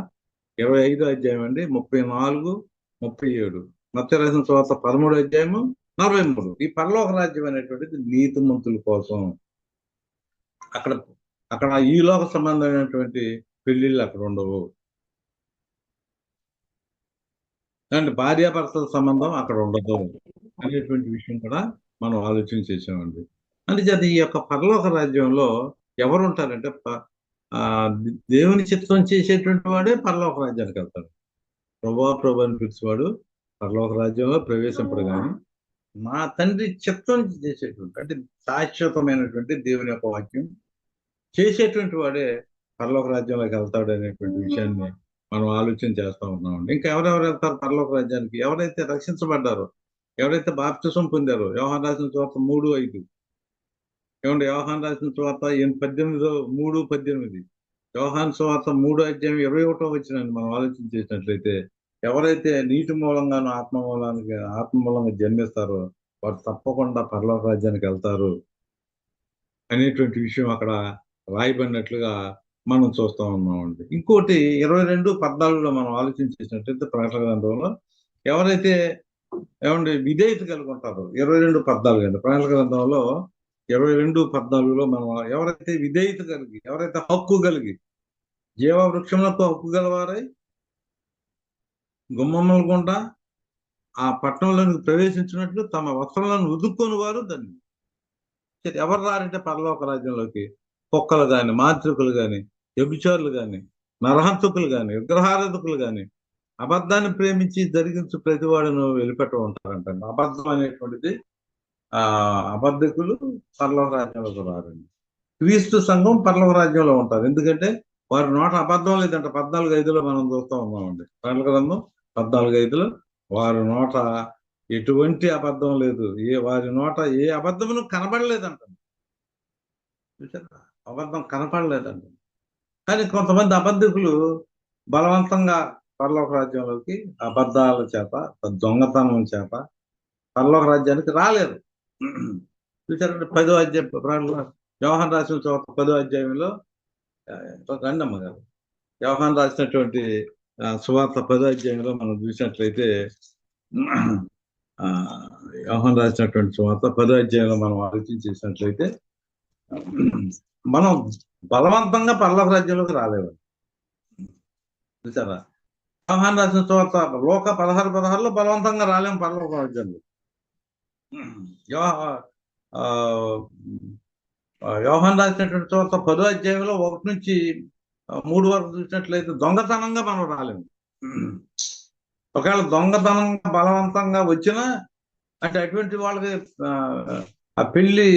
25 అధ్యాయం అండి 34-37. మత్తయి రాసిన సువార్త 13 అధ్యాయము 43. ఈ పరలోక రాజ్యం అనేటువంటిది నీతిమంతుల కోసం. అక్కడ ఈ లోక సంబంధమైనటువంటి పెళ్లిళ్ళు అక్కడ ఉండవు అండ్ భార్యాభర్తల సంబంధం అక్కడ ఉండదు అనేటువంటి విషయం కూడా మనం ఆలోచన చేసామండి. అందుచేత ఈ యొక్క పరలోక రాజ్యంలో ఎవరు ఉంటారంటే దేవుని చిత్తం చేసేటువంటి వాడే పరలోక రాజ్యానికి వెళ్తాడు. ప్రభు అని పిలిచేవాడు పరలోక రాజ్యంలో ప్రవేశింపడు కానీ మా తండ్రి చిత్తం చేసేటువంటి అంటే శాశ్వతమైనటువంటి దేవుని యొక్క వాక్యం చేసేటువంటి వాడే పరలోక రాజ్యంలోకి వెళ్తాడు అనేటువంటి విషయాన్ని మనం ఆలోచన చేస్తా ఉన్నామండి. ఇంకా ఎవరెవరు వెళ్తారు పరలోక రాజ్యానికి? ఎవరైతే రక్షించబడ్డారో, ఎవరైతే బాప్తిసం పొందారో. యోహాను రాసిన సువార్త 3:5. ఏమండి యోహాను రాసిన సువార్త 3:18. యోహాను సువార్త 3 అధ్యాయం 21 వచ్చినండి మనం ఆలోచన చేసినట్లయితే ఎవరైతే నీటి మూలంగాను ఆత్మ మూలంగా జన్మిస్తారో వారు తప్పకుండా పరలోక రాజ్యానికి వెళ్తారు అనేటువంటి విషయం అక్కడ రాయబడినట్లుగా మనం చూస్తూ ఉన్నామండి. ఇంకోటి 22:14 మనం ఆలోచన చేసినట్లయితే ప్రకటన గ్రంథంలో ఎవరైతే విధేయత కలిగి ఉంటారో 22:14 అండి. ప్రకటన గ్రంథంలో 22:14 మనం ఎవరైతే విధేయత కలిగి ఎవరైతే హక్కు కలిగి జీవవృక్షములకు హక్కు గలవారై గుమ్మముల గుండా ఆ పట్టణంలోనికి ప్రవేశించినట్లు తమ వస్త్రాలను ఉదుక్కొని వారు దాన్ని ఎవరు రారంటే పరలోక రాజ్యంలోకి కుక్కలు కానీ, మాంత్రికులు కానీ, వ్యభిచారులు కానీ, నరహంతకులు కానీ, విగ్రహారాధకులు కానీ, అబద్ధాన్ని ప్రేమించి జరిగించు ప్రతివాడును వెలిపెట్ట ఉంటారంటండి. అబద్ధం అనేటువంటిది అబద్ధకులు పరలోక రాజ్యంలోకి రారండి. క్రీస్తు సంఘం పరలోక రాజ్యంలో ఉంటారు. ఎందుకంటే వారి నోట అబద్ధం లేదంట. 14:5 మనం చూస్తూ ఉన్నామండి. ప్రకటన గ్రంథం 14:5 వారి నోట ఎటువంటి అబద్ధం లేదు, వారి నోట ఏ అబద్ధమును కనబడలేదంట. చూసారా, అబద్ధం కనపడలేదంట. కానీ కొంతమంది అబద్ధకులు బలవంతంగా పరలోక రాజ్యంలోకి అబద్ధాల చేత దొంగతనం చేత పరలోక రాజ్యానికి రాలేరు. చూసారంటే 10వ అధ్యాయం యోహాను రాసిన చోట 10వ అధ్యాయంలో రండమ్మ గారు యోహాను రాసినటువంటి సువార్త 10వ అధ్యాయంలో మనం చూసినట్లయితే యోహాను రాసినటువంటి సువార్త 10వ అధ్యాయంలో మనం ఆలోచన చేసినట్లయితే మనం బలవంతంగా పరలోక రాజ్యంలోకి రాలేము. చూసారా? యోహాను రాసిన సువార్త లోక 16:16లో బలవంతంగా రాలేము పరలోక రాజ్యంలో. యోహాను రాసినటువంటి సువార్త 10వ అధ్యాయంలో 1 నుంచి 3 వరకు చూసినట్లయితే దొంగతనంగా మనం రాలేము. ఒకవేళ దొంగతనంగా బలవంతంగా వచ్చినా అంటే అటువంటి వాళ్ళకి ఆ పెళ్లి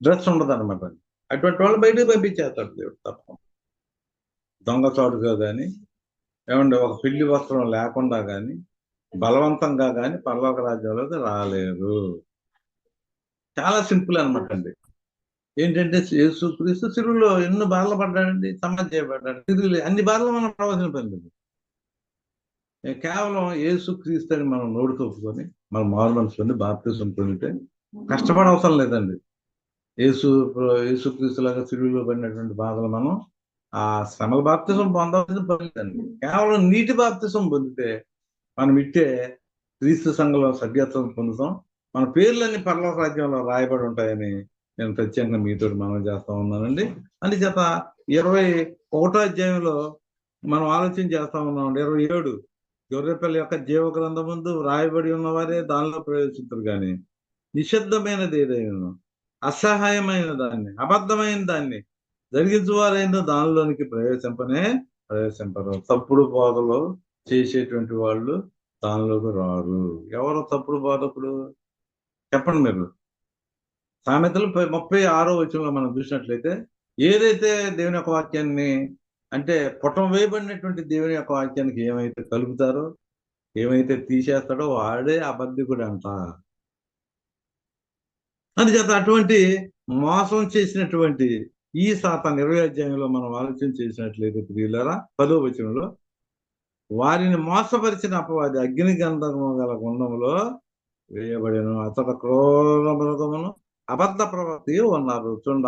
డ్రెస్ ఉండదు అనమాట. అటువంటి వాళ్ళు బయటకు పంపించేస్తాడు దేవుడు తప్ప. దొంగచాటుగా కానీ ఏమంటే ఒక పెళ్లి వస్త్రం లేకుండా కానీ బలవంతంగా కానీ పరలోక రాజ్యంలోకి రాలేరు. చాలా సింపుల్ అనమాట అండి. ఏంటంటే యేసుక్రీస్తు సిలువలో ఎన్నో బాధలు పడ్డాడండి, సమాధి చేయబడ్డాడు. సిలువలో అన్ని బాధలు మనం పడవలసిన పని లేదు. కేవలం యేసుక్రీస్తు అని మనం నోటితో ఒప్పుకొని మన మారు మనసుని బాప్తిసం పొందితే కష్టపడవసరం లేదండి. యేసుక్రీస్తు లాగా సిలువలో పడినటువంటి బాధలు మనం ఆ శ్రమల బాప్తిసం పొందవలసిన పని లేదండి. కేవలం నీటి బాప్తిసం పొందితే మనం ఇట్టే క్రీస్తు సంఘంలో సభ్యత్వం పొందుతాం. మన పేర్లన్నీ పరలోక రాజ్యంలో రాయబడి ఉంటాయని నేను ప్రత్యేకంగా మీతో మనం చేస్తా ఉన్నానండి. అందుచేత 21వ అధ్యాయంలో మనం ఆలోచన చేస్తా ఉన్నామండి. 27 గొర్రెపిల్ల యొక్క జీవ గ్రంథమందు రాయబడి ఉన్నవారే దానిలో ప్రవేశించరు కానీ నిషిద్ధమైనది ఏదైనా అసహాయమైన దాన్ని అబద్ధమైన దాన్ని జరిగించువారైనా దానిలోనికి ప్రవేశింపరు. తప్పుడు బోధలు చేసేటువంటి వాళ్ళు దానిలోకి రారు. ఎవరు తప్పుడు బోధకుడు చెప్పండి మీరు? సామెతలు 36వ వచనంలో మనం చూసినట్లయితే ఏదైతే దేవుని యొక్క వాక్యాన్ని అంటే పుటం వేయబడినటువంటి దేవుని యొక్క వాక్యానికి ఏమైతే కలుపుతారో ఏమైతే తీసేస్తాడో వాడే అబద్ధికుడు అంట. అందుచేత అటువంటి మోసం చేసినటువంటి ఈ సాతాను 20వ అధ్యాయంలో మనం ఆలోచన చేసినట్లయితే ప్రియులారా 10వ వచనంలో వారిని మోసపరిచిన అపవాది అగ్ని గంధకము గల గుండంలో వేయబడిన అతడు క్రూర మృగమును అబద్ధ ప్రవక్త ఉన్నారు. చూడండి,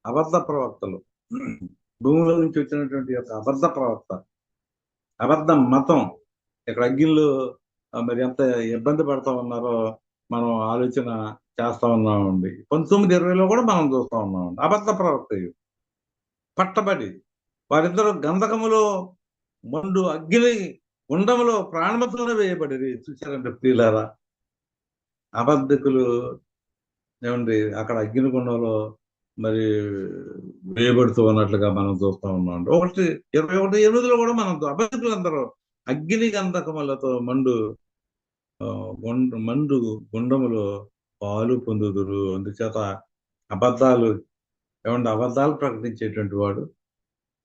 అబద్ధ ప్రవక్తలు భూమిలో నుంచి వచ్చినటువంటి యొక్క అబద్ధ ప్రవక్త, అబద్ధ మతం ఇక్కడ అగ్గిళ్ళు మరి ఎంత ఇబ్బంది పడతా ఉన్నారో మనం ఆలోచన చేస్తా ఉన్నామండి. 19:20లో కూడా మనం చూస్తా ఉన్నామండి. అబద్ధ ప్రవక్త పట్టబడి వారిద్దరు గంధకములో మండు అగ్ని గుండములో ప్రాణమతంలో వేయబడి. చూసారంటే ప్రియులారా, అబద్ధకులు ఏమండి అక్కడ అగ్నిగుండంలో మరి వేయబడుతూ ఉన్నట్లుగా మనం చూస్తూ ఉన్నాం. 1:21 కూడా మనం అబద్ధకులందరూ అగ్ని గంధకములతో మండు గుండములో పాలు పొందుదురు. అందుచేత అబద్ధాలు ప్రకటించేటువంటి వాడు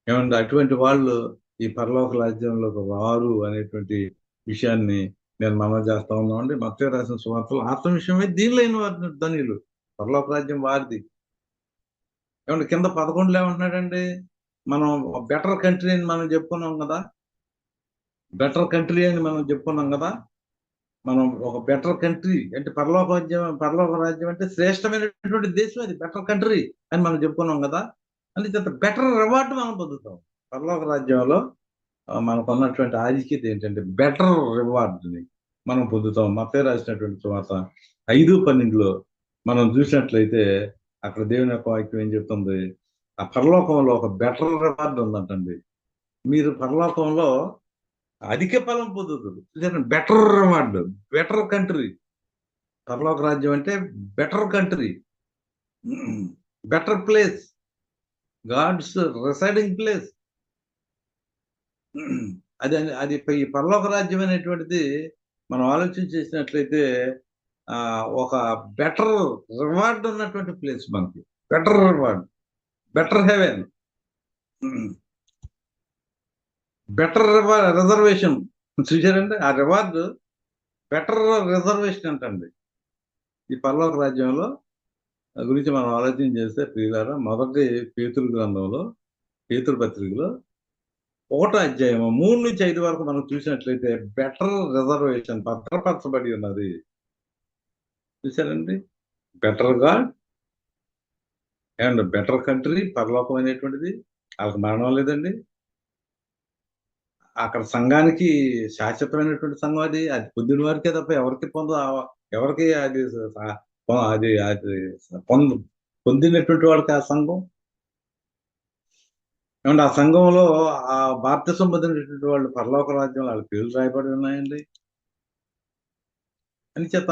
ఏమండి అటువంటి వాళ్ళు ఈ పరలోక రాజ్యంలోకి రారు అనేటువంటి విషయాన్ని నేను మనం చేస్తా ఉన్నామండి. మత్తయి రాసిన సువార్తలో ఆత్మ విషయమే దీనిలైన వారిని ధనియులు, పరలోక రాజ్యం వారిది. ఏమంటే కింద 11లో ఏమంటున్నాడండి? మనం బెటర్ కంట్రీ అని మనం చెప్పుకున్నాం కదా. మనం ఒక బెటర్ కంట్రీ అంటే పరలోక రాజ్యం అంటే శ్రేష్టమైనటువంటి దేశం, అది బెటర్ కంట్రీ అని మనం చెప్పుకున్నాం కదా. అందుచేత బెటర్ రివార్డ్ మనం పొందుతాం పరలోక రాజ్యంలో. మనకు ఉన్నటువంటి ఆధిక్యత ఏంటంటే బెటర్ రివార్డ్ని మనం పొందుతాం. మత్తయి రాసినటువంటి సువార్త 5:12లో మనం చూసినట్లయితే అక్కడ దేవుని యొక్క వాక్యం ఏం చెప్తుంది? ఆ పరలోకంలో ఒక బెటర్ రివార్డ్ ఉందంటండి. మీరు పరలోకంలో అధిక ఫలం పొందుతుంది. Better reward, better country. పరలోక రాజ్యం అంటే better country, better place, God's residing place. అది ఈ పరలోక రాజ్యం అనేటువంటిది మనం ఆలోచన చేసినట్లయితే ఒక బెటర్ రివార్డ్ ఉన్నటువంటి ప్లేస్ మనకి. Better reward, better heaven, better reservation. చూసారండి, ఆ రివార్డ్ బెటర్ రిజర్వేషన్ అంటండి ఈ పరలోక రాజ్యంలో. గురించి మనం ఆలోచన చేస్తే ప్రియులారా, మొదటి పేతురు గ్రంథంలో, పేతురు పత్రికలో 1వ అధ్యాయం 3 నుంచి 5 వరకు మనం చూసినట్లయితే బెటర్ రిజర్వేషన్ భద్రపరచబడి ఉన్నది. చూసారండి, better God and better country, పరలోకం అనేటువంటిది. వాళ్ళకి మరణం లేదండి, అక్కడ సంఘానికి శాశ్వతమైనటువంటి సంఘం అది. అది పొందిన వారికే తప్ప ఎవరికి ఎవరికి అది అది అది పొంద పొందినటువంటి వాడికి ఆ సంఘం. ఏమంటే ఆ సంఘంలో ఆ బాప్తిసం పొందినటువంటి వాళ్ళు పరలోక రాజ్యంలో వాళ్ళ పేర్లు రాయబడి ఉన్నాయండి. అందుచేత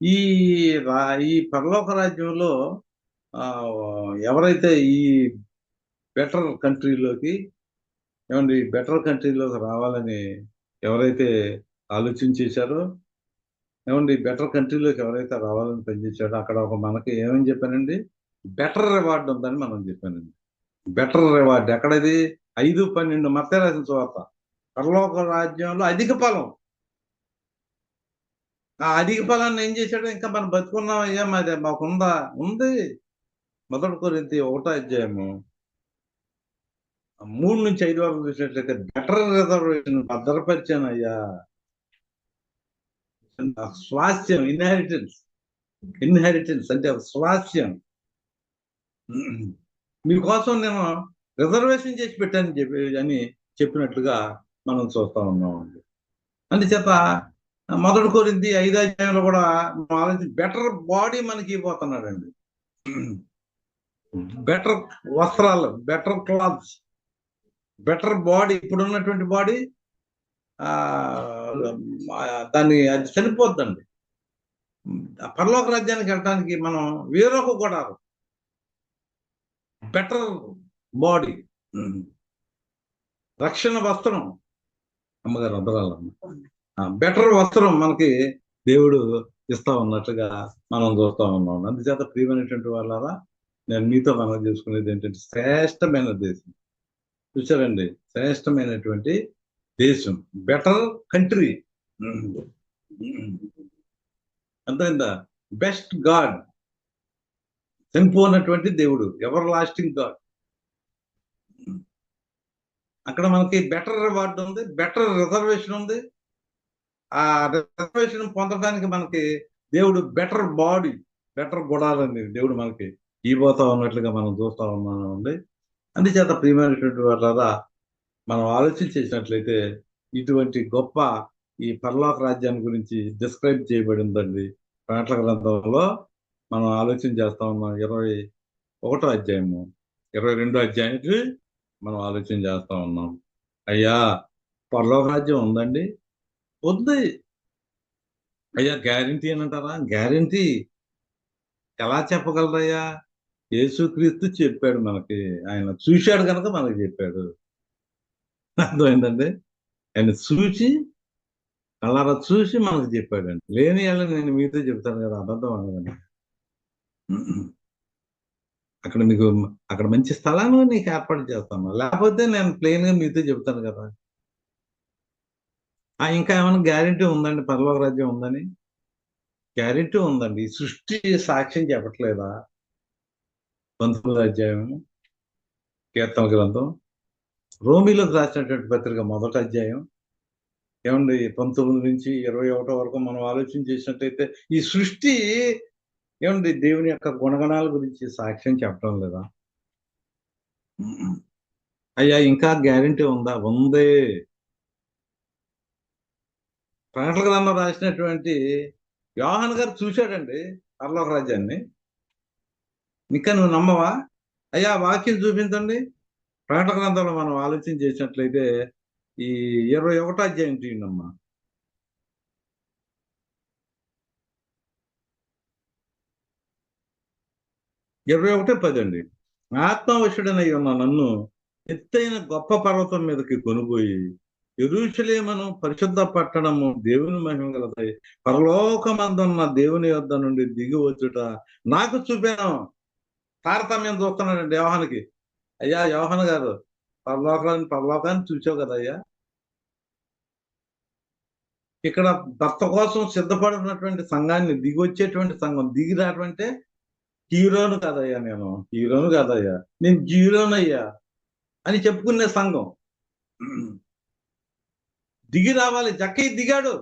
ఈ ఈ పరలోక రాజ్యంలో ఎవరైతే ఈ బెటర్ కంట్రీలోకి ఏమండి బెటర్ కంట్రీలోకి రావాలని ఎవరైతే ఆలోచన చేశారో, ఏమండి బెటర్ కంట్రీలోకి ఎవరైతే రావాలని పనిచేశాడో అక్కడ ఒక మనకి ఏమని చెప్పానండి, బెటర్ రివార్డ్ ఉందని మనం చెప్పానండి. బెటర్ రివార్డ్ ఎక్కడది? 5:12 మత్తయి రాసిన సువార్త. పరలోక రాజ్యంలో అధిక ఫలం. ఆ అధిక ఫలాన్ని ఏం చేశాడు? ఇంకా మనం బతుకున్నాం అయ్యా, మాది మాకుందా? ఉంది. 1 కొరింథీ 1 అధ్యాయము 3-5 వరకు చూసినట్లయితే బెటర్ రిజర్వేషన్ భద్రపరిచానయ్యా. స్వాస్థ్యం, ఇన్హెరిటెన్స్ అంటే స్వాస్థ్యం మీకోసం నేను రిజర్వేషన్ చేసి పెట్టాను అని చెప్పినట్లుగా మనం చూస్తా ఉన్నామండి. అందుచేత 1 కొరింథీ 5 అధ్యాయంలో కూడా బెటర్ బాడీ మనకి ఇవ్వబోతున్నాడండి. బెటర్ వస్త్రాలు, బెటర్ క్లాత్స్, బెటర్ బాడీ. ఇప్పుడున్నటువంటి బాడీ దాన్ని అది చనిపోద్దండి. పరలోక రాజ్యానికి వెళ్ళడానికి మనం వేరొక గుడారం, బెటర్ బాడీ, రక్షణ వస్త్రం. అమ్మగారు వదరాలమ్మ. బెటర్ వస్త్రం మనకి దేవుడు ఇస్తా ఉన్నట్లుగా మనం చూస్తా ఉన్నాం. అందుచేత ప్రియమైనటువంటి వాళ్ళారా, నేను మీతో మనం చేసుకునేది ఏంటంటే శ్రేష్టమైన దేశం. చూసారండి, శ్రేష్టమైనటువంటి దేశం, బెటర్ కంట్రీ. అర్థమైందా? బెస్ట్ గాడ్, చనిపోయినటువంటి దేవుడు, ఎవర్ లాస్టింగ్ గాడ్. అక్కడ మనకి బెటర్ రివార్డ్ ఉంది, బెటర్ రిజర్వేషన్ ఉంది. ఆ రిజర్వేషన్ పొందడానికి మనకి దేవుడు బెటర్ బాడీ, బెటర్ గుడాలని దేవుడు మనకి ఇవ్వబోతా ఉన్నట్లుగా మనం చూస్తా ఉన్నామండి. అందుచేత ప్రియమైనటువంటి వాళ్ళ మనం ఆలోచన చేసినట్లయితే ఇటువంటి గొప్ప ఈ పరలోక రాజ్యాన్ని గురించి డిస్క్రైబ్ చేయబడిందండి ప్రకటన గ్రంథంలో. మనం ఆలోచన చేస్తా ఉన్నాం 21వ అధ్యాయము, 22వ అధ్యాయానికి మనం ఆలోచన చేస్తా ఉన్నాం. అయ్యా పరలోక రాజ్యం ఉందండి, ఉంది. అయ్యా గ్యారంటీ అని అంటారా? గ్యారంటీ ఎలా చెప్పగలరయ్యా? యేసుక్రీస్తు చెప్పాడు మనకి. ఆయన చూశాడు కనుక మనకి చెప్పాడు. అర్థమైందండి? ఆయన కళ్ళారా చూసి మనకు చెప్పాడండి. లేని వాళ్ళు నేను మీతో చెప్తాను కదా, అబద్ధం అనగానే. అక్కడ మంచి స్థలాన్ని నీకు ఏర్పాటు చేస్తాను, లేకపోతే నేను ప్లెయిన్ గా మీతో చెప్తాను కదా. ఇంకా ఏమైనా గ్యారెంటీ ఉందండి పరలోక రాజ్యం ఉందని? గ్యారెంటీ ఉందండి. ఈ సృష్టి సాక్ష్యం చెప్పట్లేదా? 19వ అధ్యాయం కీర్తన గ్రంథం, రోమీలోకి రాసినటువంటి పత్రిక 1వ అధ్యాయం ఏమండి 19 నుంచి 21 వరకు మనం ఆలోచన చేసినట్టయితే ఈ సృష్టి ఏమండి దేవుని యొక్క గుణగణాల గురించి సాక్ష్యం చెప్పడం లేదా? అయ్యా ఇంకా గ్యారెంటీ ఉందా? ఉంది. ప్రకటన గ్రంథం రాసినటువంటి యోహాను గారు చూశాడండి పరలోక రాజ్యాన్ని. ఇంకా నువ్వు నమ్మవా? అయ్యా వాక్యం చూపించండి. ప్రకటన గ్రంథంలో మనం ఆలోచన చేసినట్లయితే ఈ 21వ అధ్యాయం తీయండమ్మా. 21:10 అండి. ఆత్మవశుడనై ఉన్న నన్ను ఎత్తైన గొప్ప పర్వతం మీదకి కొనుపోయి యెరూషలేమును పరిశుద్ధ పట్టణము దేవుని మహిమ గలదై పరలోకమందున్న దేవుని యొద్ద నుండి దిగి వచ్చుట నాకు చూపాను. తారతమ్యం చూస్తున్నాడండి యోహానికి. అయ్యా యోహాను గారు, పరలోకాన్ని చూసావు కదా అయ్యా. ఇక్కడ భర్త కోసం సిద్ధపడుతున్నటువంటి సంఘాన్ని, దిగి వచ్చేటువంటి సంఘం, దిగి రావటంటే హీరోను కాదయ్యా, నేను జీరోనయ్యా అని చెప్పుకునే సంఘం. దిగి రావాలి. జక్కయ్య దిగాడు,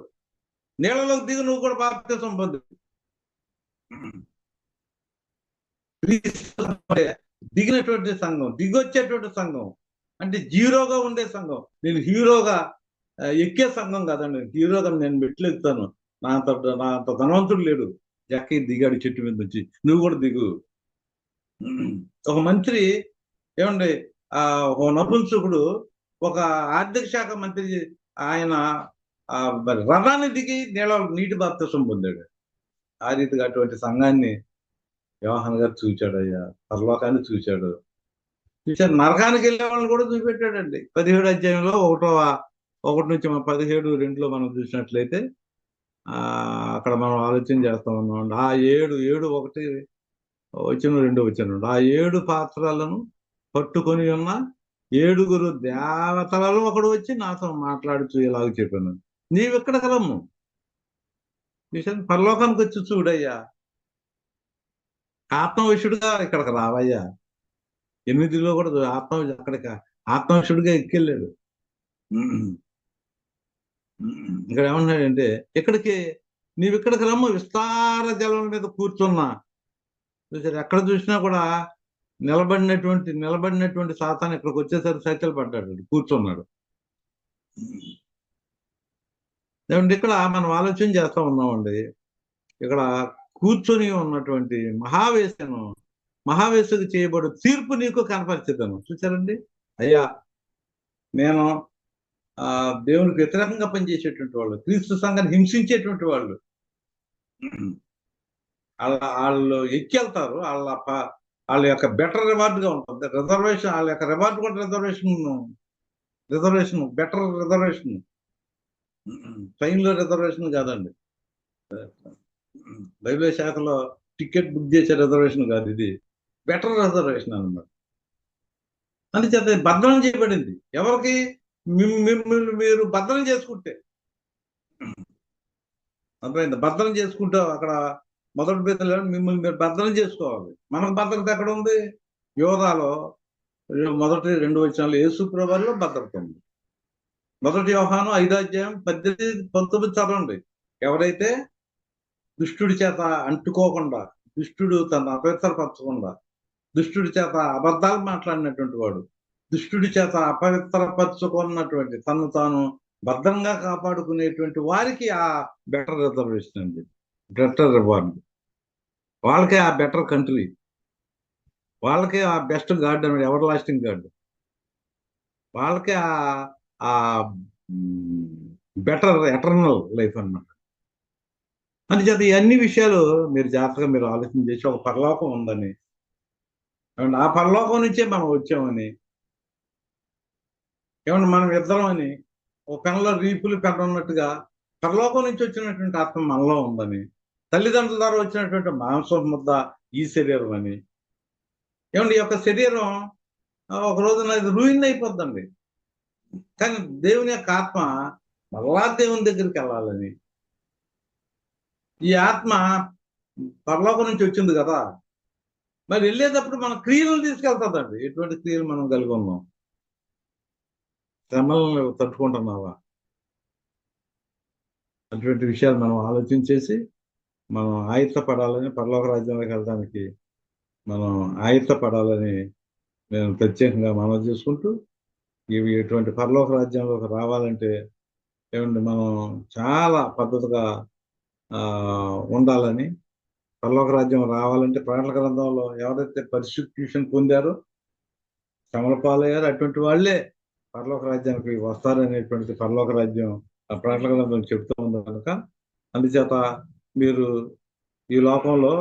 నీళ్ళలోకి దిగు, నువ్వు కూడా బాప్తిసం పొందు. దిగినటువంటి సంఘం, దిగొచ్చేటువంటి సంఘం. అంటే జీరోగా ఉండే సంఘం. నేను హీరోగా ఎక్కే సంఘం కాదండి. హీరోగా నేను మెట్లు ఎక్కుతాను. నా అంత ధనవంతుడు లేడు. జక్కి దిగాడు చెట్టు మీద నుంచి, నువ్వు కూడా దిగు. ఒక మంత్రి ఏమండి, ఒక నపుంసకుడు ఒక ఆర్థిక శాఖ మంత్రి, ఆయన మరి రథాన్ని దిగి నీటి బాప్తిసం పొందాడు. ఆ రీతిగా అటువంటి సంఘాన్ని యోహాన్ గారు చూచాడయ్యా. పరలోకాన్ని చూశాడు. నరకానికి వెళ్ళే వాళ్ళని కూడా చూపెట్టాడండి. 17 అధ్యాయంలో 1 నుంచి 17:2 మనం చూసినట్లయితే అక్కడ మనం ఆలోచన చేస్తా ఉన్నాం. ఆ 7:1 వచనం 2 వచనం, ఆ 7 పాత్రలను పట్టుకొని ఉన్న 7 దేవతలలో ఒకడు వచ్చి నాతో మాట్లాడుతూ ఇలాగ చెప్పాను, నీవెక్కడ కలము, చూసాను పరలోకానికి వచ్చి చూడయ్యా, ఆత్మవిషుడుగా ఇక్కడికి రావయ్యా. 8లో కూడా అక్కడికి ఆత్మవిషుడుగా ఎక్కెళ్ళాడు. ఇక్కడ ఏమన్నాడంటే, ఇక్కడికి నీవిక్కడికి రమ్ము, విస్తార జలం మీద కూర్చున్నా. చూసారు, ఎక్కడ చూసినా కూడా నిలబడినటువంటి సాతాను ఇక్కడికి వచ్చేసరికి సైకిల్ పడ్డాడు, కూర్చున్నాడు. ఏమంటే ఇక్కడ మనం ఆలోచన చేస్తా ఉన్నామండి. ఇక్కడ కూర్చొని ఉన్నటువంటి మహావేశకు చేయబడు తీర్పు నీకు కనపరిచేదను. చూసారండి, అయ్యా నేను దేవునికి వ్యతిరేకంగా పనిచేసేటువంటి వాళ్ళు, క్రీస్తు సంఘాన్ని హింసించేటువంటి వాళ్ళు, వాళ్ళు ఎక్కెళ్తారు. వాళ్ళ యొక్క బెటర్ రివార్డ్గా ఉంటుంది రిజర్వేషన్. వాళ్ళ యొక్క రివార్డ్ కూడా రిజర్వేషన్ బెటర్ రిజర్వేషన్, ట్రైన్లో రిజర్వేషన్ కాదండి. రైల్వే శాఖలో టికెట్ బుక్ చేసే రిజర్వేషన్ కాదు, ఇది బెటర్ రిజర్వేషన్ అన్నమాట. అందుచేత భద్రం చేయబడింది. ఎవరికి? మిమ్మల్ని మీరు భద్రం చేసుకుంటే. అర్థమైంది? భద్రం చేసుకుంటే అక్కడ మొదటి పేతురులో మిమ్మల్ని మీరు భద్రం చేసుకోవాలి. మనకు భద్రత ఎక్కడ ఉంది? యోధాలో 1-2 వచనాలు యేసు ప్రభువులో భద్రత ఉంది. 1 యోహాను 5:18-19 చదవండి. ఎవరైతే దుష్టుడి చేత అంటుకోకుండా, దుష్టుడు తన అపవిత్రపరచకుండా, దుష్టుడి చేత అబద్ధాలు మాట్లాడినటువంటి వాడు, దుష్టుడి చేత అపవిత్రపరచుకున్నటువంటి, తను తాను భద్రంగా కాపాడుకునేటువంటి వారికి ఆ బెటర్ రిజర్వేషన్ అండి, బెటర్ రివార్డ్. వాళ్ళకే ఆ బెటర్ కంట్రీ, వాళ్ళకే ఆ బెస్ట్ గార్డ్ అని, ఎవర్ లాస్టింగ్ గార్డ్, వాళ్ళకే ఆ బెటర్ ఎటర్నల్ లైఫ్ అన్నమాట. అందుచేత ఈ అన్ని విషయాలు మీరు జాగ్రత్తగా మీరు ఆలోచన చేసి, ఒక పరలోకం ఉందని, ఆ పరలోకం నుంచే మనం వచ్చామని, ఏమన్నా మనం ఇద్దరం అని, ఒక పెనలో రీపులు పెన ఉన్నట్టుగా పరలోకం నుంచి వచ్చినటువంటి ఆత్మ మనలో ఉందని, తల్లిదండ్రుల ద్వారా వచ్చినటువంటి మాంసం ముద్ద ఈ శరీరం అని. ఏమండి, ఈ యొక్క శరీరం ఒక రోజున ఇది రూయిన్ అయిపోద్దండి. కానీ దేవుని యొక్క ఆత్మ మళ్ళా దేవుని దగ్గరికి వెళ్ళాలని, ఈ ఆత్మ పరలోకం నుంచి వచ్చింది కదా, మరి వెళ్ళేటప్పుడు మన క్రియలను తీసుకెళ్తుందండి. ఎటువంటి క్రియలు మనం కలిగి ఉన్నాం? శ్రమలను తట్టుకుంటున్నావా? అటువంటి విషయాలు మనం ఆలోచన చేసి మనం ఆయుత్తపడాలని, పరలోక రాజ్యంలోకి వెళ్ళడానికి మనం ఆయుత్తపడాలని నేను ప్రత్యేకంగా మనవి చేసుకుంటూ, ఇవి ఎటువంటి పరలోక రాజ్యంలోకి రావాలంటే ఏమండి, మనం చాలా పద్ధతిగా ఉండాలని, పరలోక రాజ్యం రావాలంటే ప్రకటన గ్రంథంలో ఎవరైతే పర్సిక్యూషన్ పొందారో, శ్రమల పాలయ్యారో, అటువంటి వాళ్ళే పరలోక రాజ్యానికి వస్తారనేటువంటి పరలోక రాజ్యం ఆ ప్రకటన గ్రంథం చెప్తూ ఉంది కనుక, అందుచేత మీరు ఈ లోకంలో